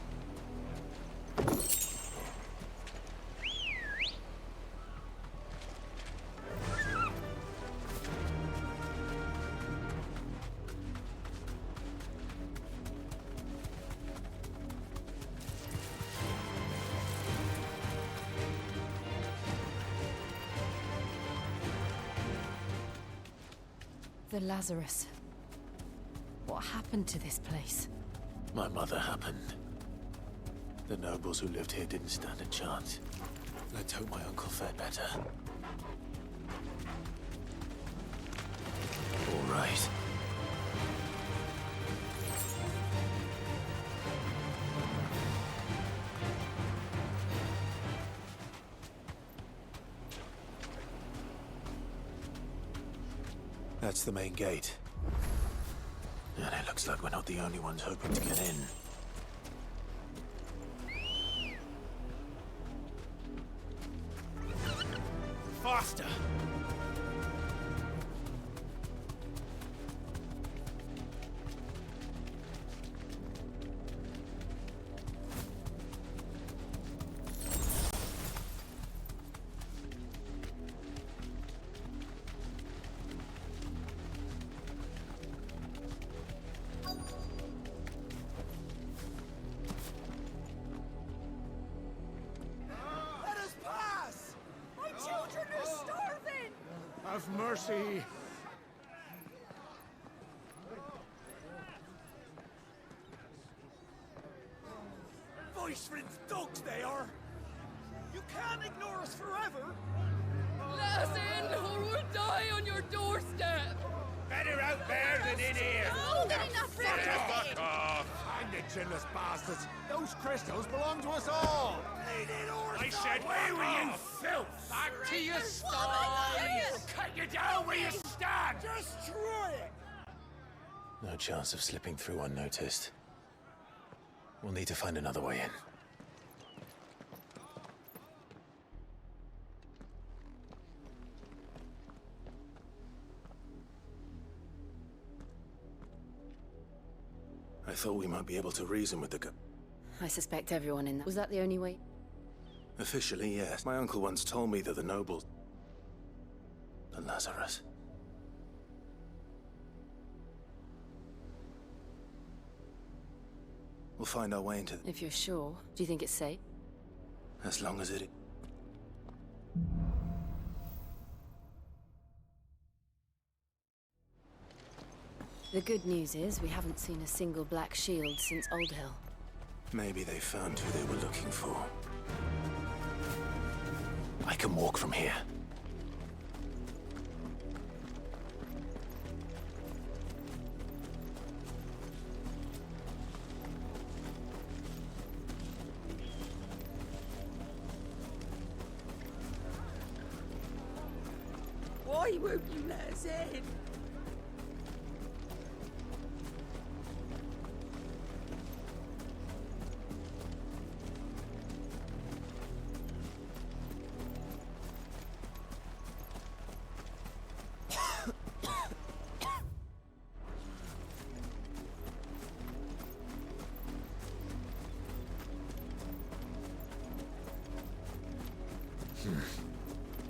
The Lazarus. What happened to this place? My mother happened. The nobles who lived here didn't stand a chance. Let's hope my uncle fared better. All right. That's the main gate. And it looks like we're not the only ones hoping to get in. Faster! Let us pass! My children are starving! Have mercy! Viceland's dogs they are! You can't ignore us forever! Let us in, or we'll die on your doorstep! Better out there than in here! Oh, they're enough Fuck off! Hang the chinless bastards! Those crystals belong to us all! I said, where were you, filth? Back to your sties! Cut you down where you stand! Destroy it! No chance of slipping through unnoticed. We'll need to find another way in. I thought we might be able to reason with the gu- I suspect everyone in that. Was that the only way? Officially, yes. My uncle once told me that the nobles... The Lazarus. We'll find our way into... If you're sure, do you think it's safe? As long as it... The good news is we haven't seen a single black shield since Old Hill. Maybe they found who they were looking for. I can walk from here. Why won't you let us in?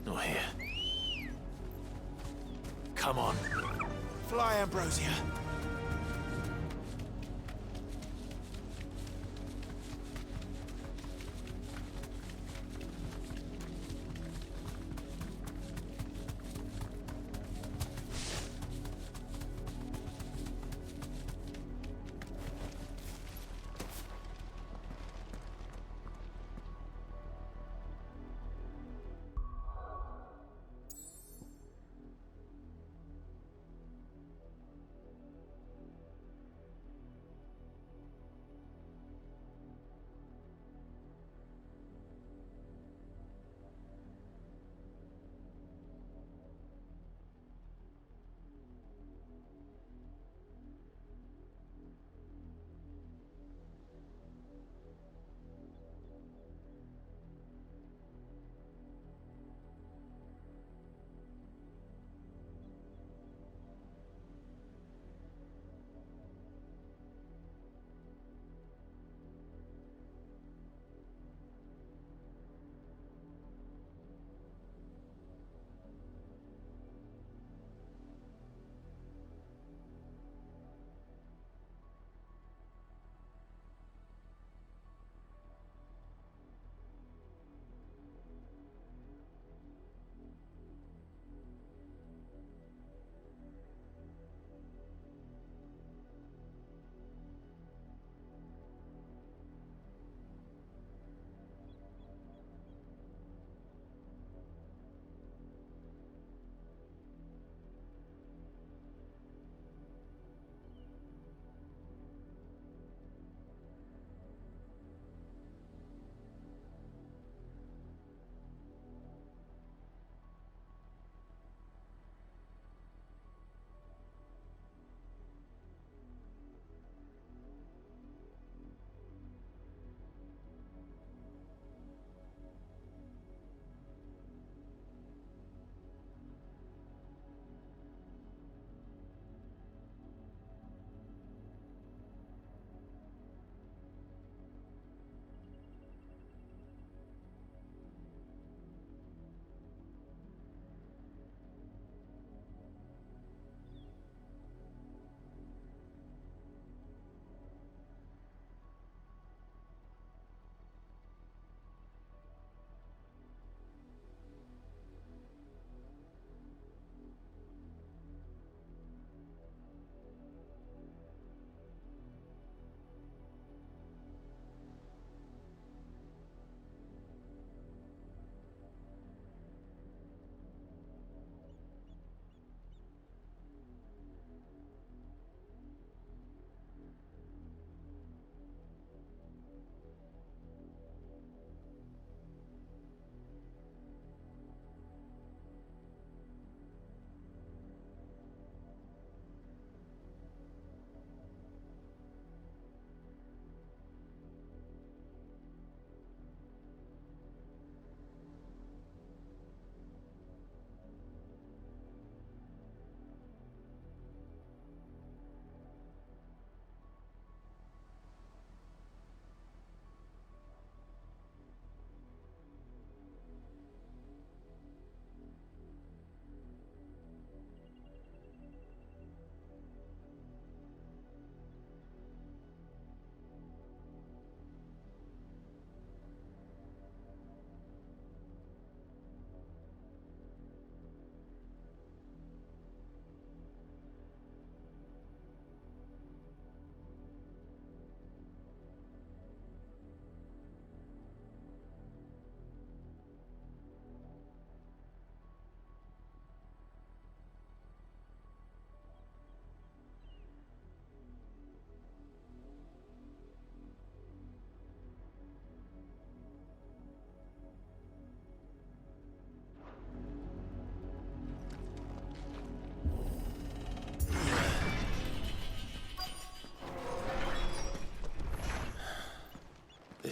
Not here. Come on. Fly, Ambrosia!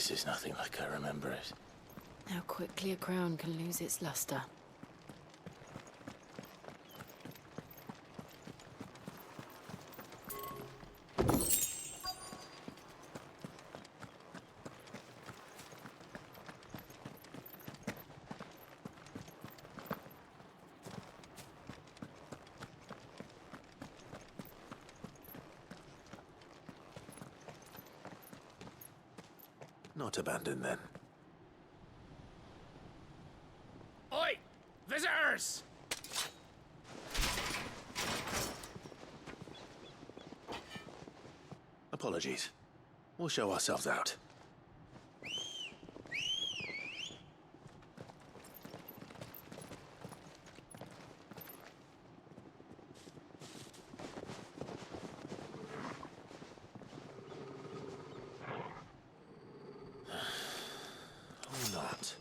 This is nothing like I remember it. How quickly a crown can lose its luster. Not abandoned, then. Oi! Visitors! Apologies. We'll show ourselves out. Or not.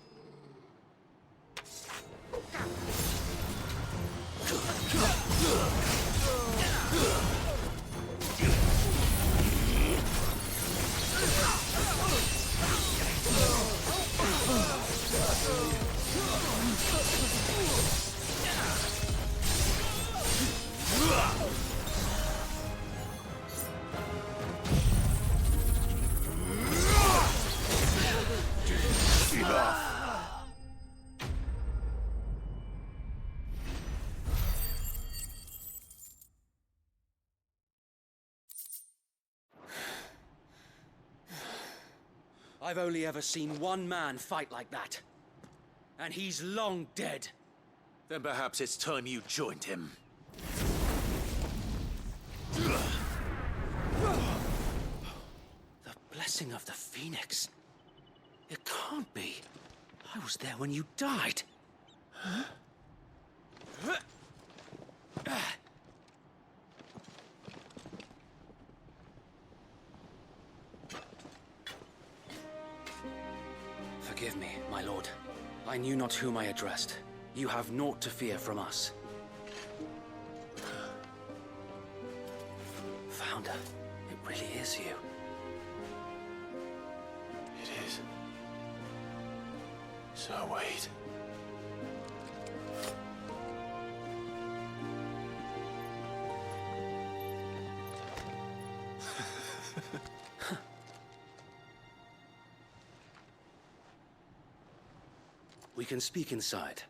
I've only ever seen one man fight like that. And he's long dead. Then perhaps it's time you joined him. The blessing of the Phoenix. It can't be. I was there when you died. Huh? Forgive me, my lord. I knew not whom I addressed. You have naught to fear from us. Founder, it really is you. It is. So wait. We can speak inside.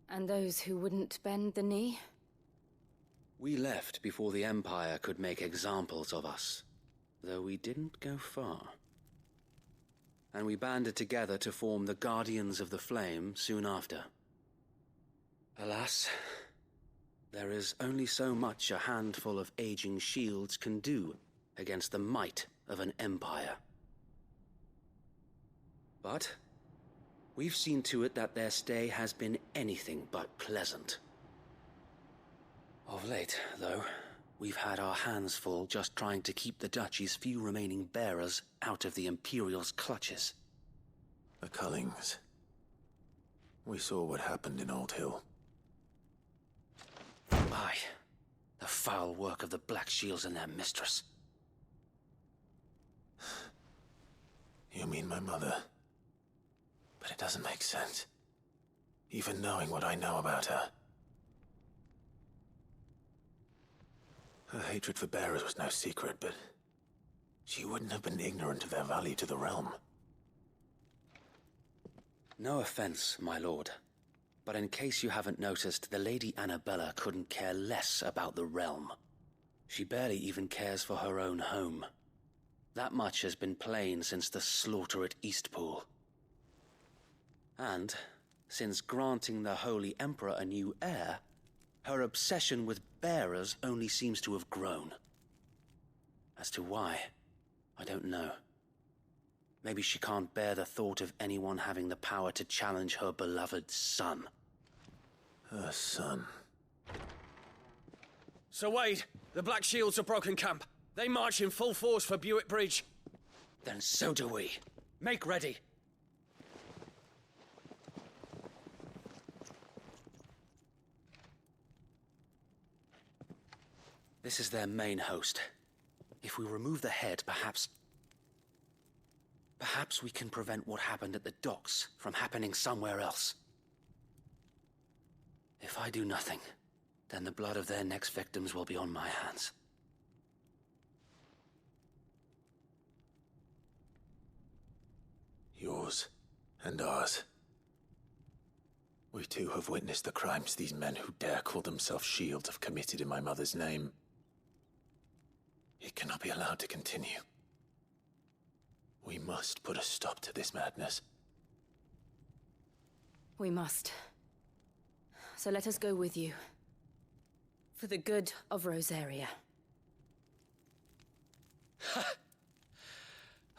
And those who wouldn't bend the knee? We left before the Empire could make examples of us, though we didn't go far. And we banded together to form the Guardians of the Flame soon after. Alas, there is only so much a handful of aging shields can do against the might of an empire. But we've seen to it that their stay has been anything but pleasant. Of late, though, we've had our hands full just trying to keep the Duchy's few remaining bearers out of the Imperial's clutches. The Cullings. We saw what happened in Old Hill. Aye. The foul work of the Black Shields and their mistress. You mean my mother? But it doesn't make sense. Even knowing what I know about her. Her hatred for bearers was no secret, but she wouldn't have been ignorant of their value to the realm. No offense, my lord, but in case you haven't noticed, the Lady Annabella couldn't care less about the realm. She barely even cares for her own home. That much has been plain since the slaughter at Eastpool. And, since granting the Holy Emperor a new heir, her obsession with bearers only seems to have grown. As to why, I don't know. Maybe she can't bear the thought of anyone having the power to challenge her beloved son. Her son. Sir Wade, the Black Shields have broken camp. They march in full force for Buick Bridge. Then so do we. Make ready. This is their main host. If we remove the head, perhaps we can prevent what happened at the docks from happening somewhere else. If I do nothing, then the blood of their next victims will be on my hands. Yours and ours. We too have witnessed the crimes these men who dare call themselves shields have committed in my mother's name. It cannot be allowed to continue. We must put a stop to this madness. We must. So let us go with you. For the good of Rosaria.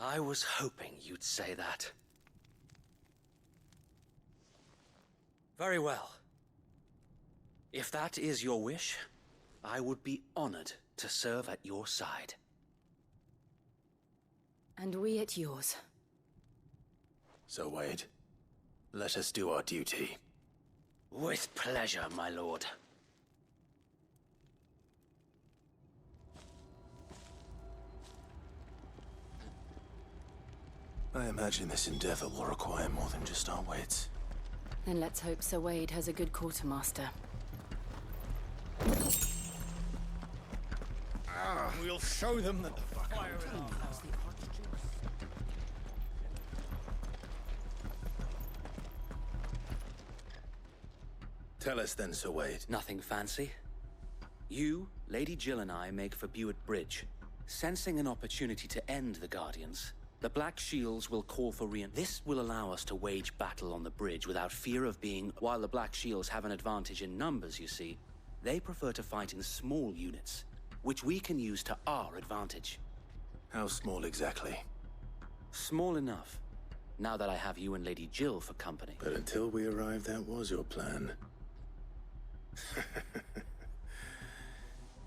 I was hoping you'd say that. Very well. If that is your wish, I would be honored to serve at your side. And we at yours. So, Wade, let us do our duty. With pleasure, my lord. I imagine this endeavor will require more than just our wits. Then let's hope Sir Wade has a good quartermaster. We'll show them that the fire is on. Tell us then, Sir Wade. Nothing fancy. You, Lady Jill and I make for Buick Bridge. Sensing an opportunity to end the Guardians, the Black Shields will call for This will allow us to wage battle on the bridge without fear of being... While the Black Shields have an advantage in numbers, you see, they prefer to fight in small units, which we can use to our advantage. How small exactly? Small enough, now that I have you and Lady Jill for company. But until we arrived, that was your plan.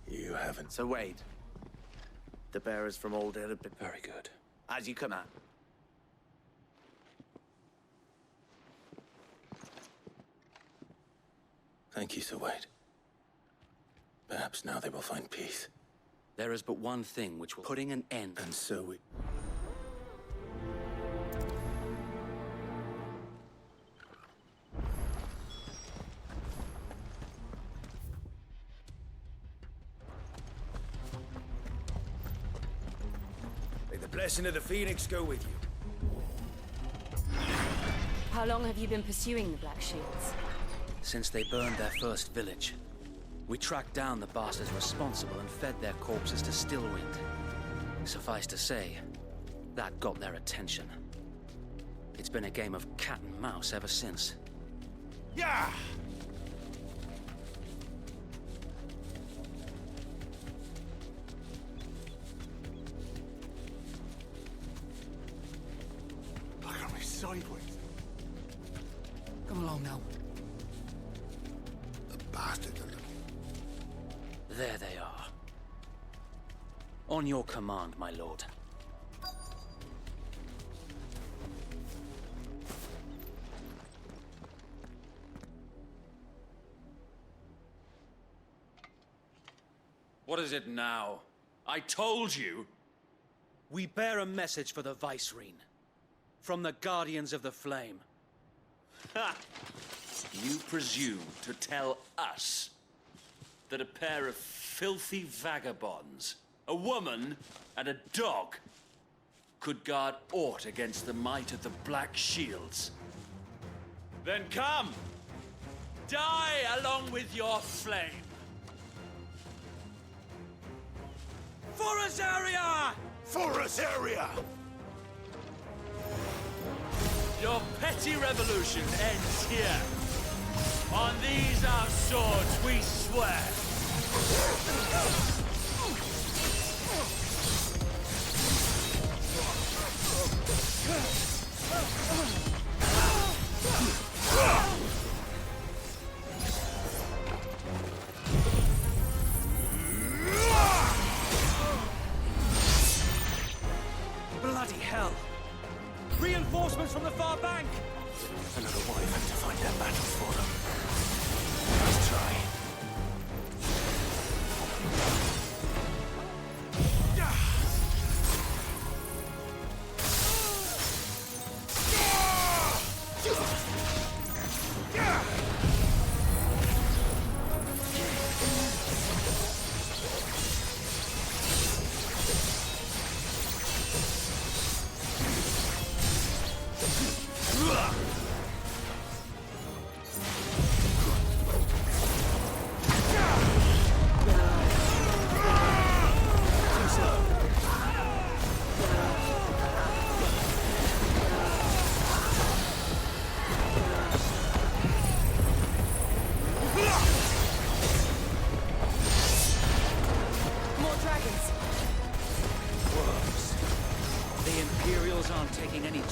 You haven't. So Wade, the bearers from Old Ed have been... Very good. As you command. Thank you, Sir Wade. Perhaps now they will find peace. There is but one thing which will putting an end. And so we... May the blessing of the Phoenix go with you. How long have you been pursuing the Black Shields? Since they burned their first village. We tracked down the bastards responsible and fed their corpses to Stillwind. Suffice to say, that got their attention. It's been a game of cat and mouse ever since. Yeah! Look at me sideways. Come along now. The bastard. There they are. On your command, my lord. What is it now? I told you! We bear a message for the Vicereine. From the Guardians of the Flame. Ha! You presume to tell us that a pair of filthy vagabonds, a woman and a dog, could guard aught against the might of the Black Shields? Then come! Die along with your flame! For Rosaria! For Rosaria! Your petty revolution ends here. On these our swords we swear. Bloody hell! Reinforcements from the far bank! Another wyvern to find their battles for them. Nice try.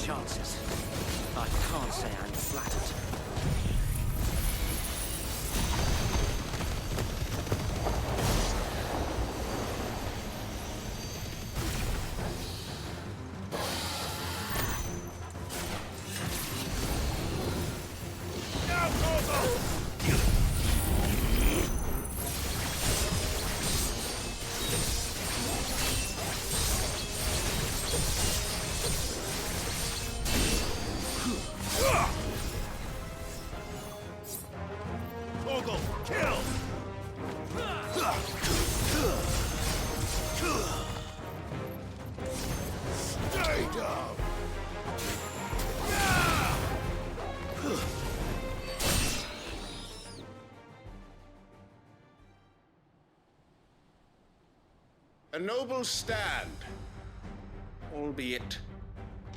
Chances. I can't say I'm flattered. A noble stand, albeit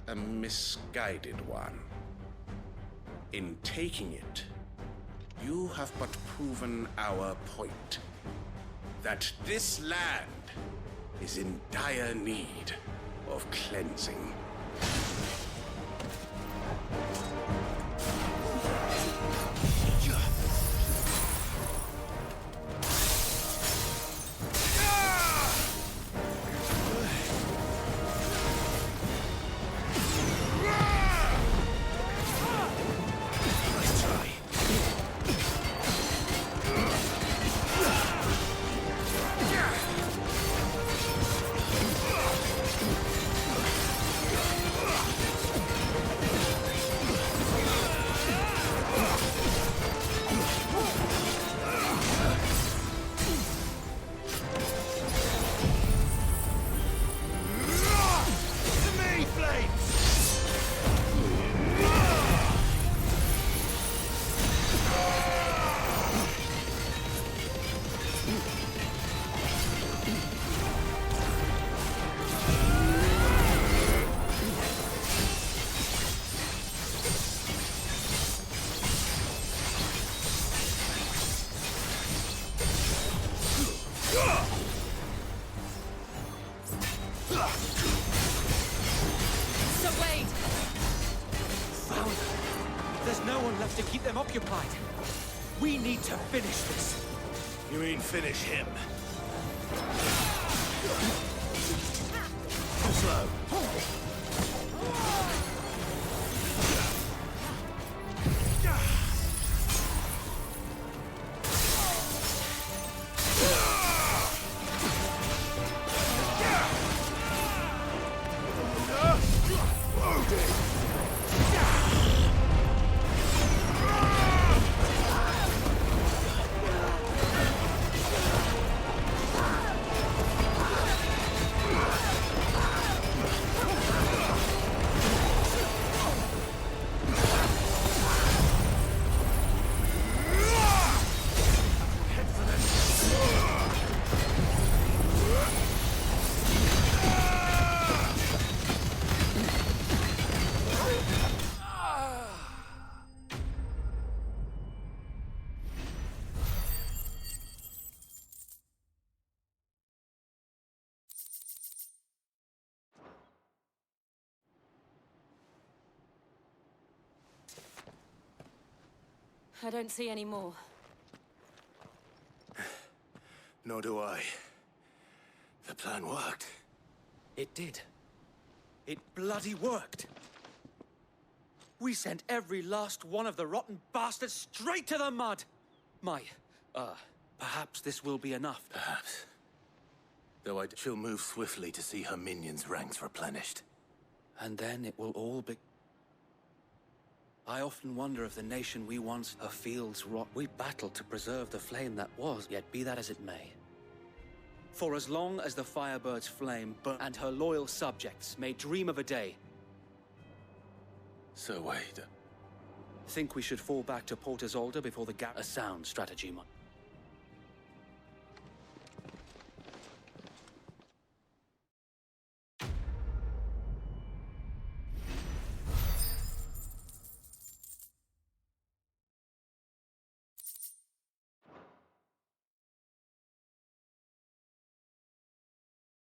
a misguided one. In taking it, you have but proven our point, that this land is in dire need of cleansing. To keep them occupied. We need to finish this. You mean finish him? Too slow. I don't see any more. Nor do I. The plan worked. It did. It bloody worked. We sent every last one of the rotten bastards straight to the mud. Perhaps this will be enough. Perhaps. Though she'll move swiftly to see her minions' ranks replenished. And then it will all be... I often wonder if the nation we once... Her fields rot. We battled to preserve the flame that was, yet be that as it may. For as long as the Firebird's flame burnt and her loyal subjects may dream of a day... So Wade... Think we should fall back to Port Isolde before the gap... A sound strategy,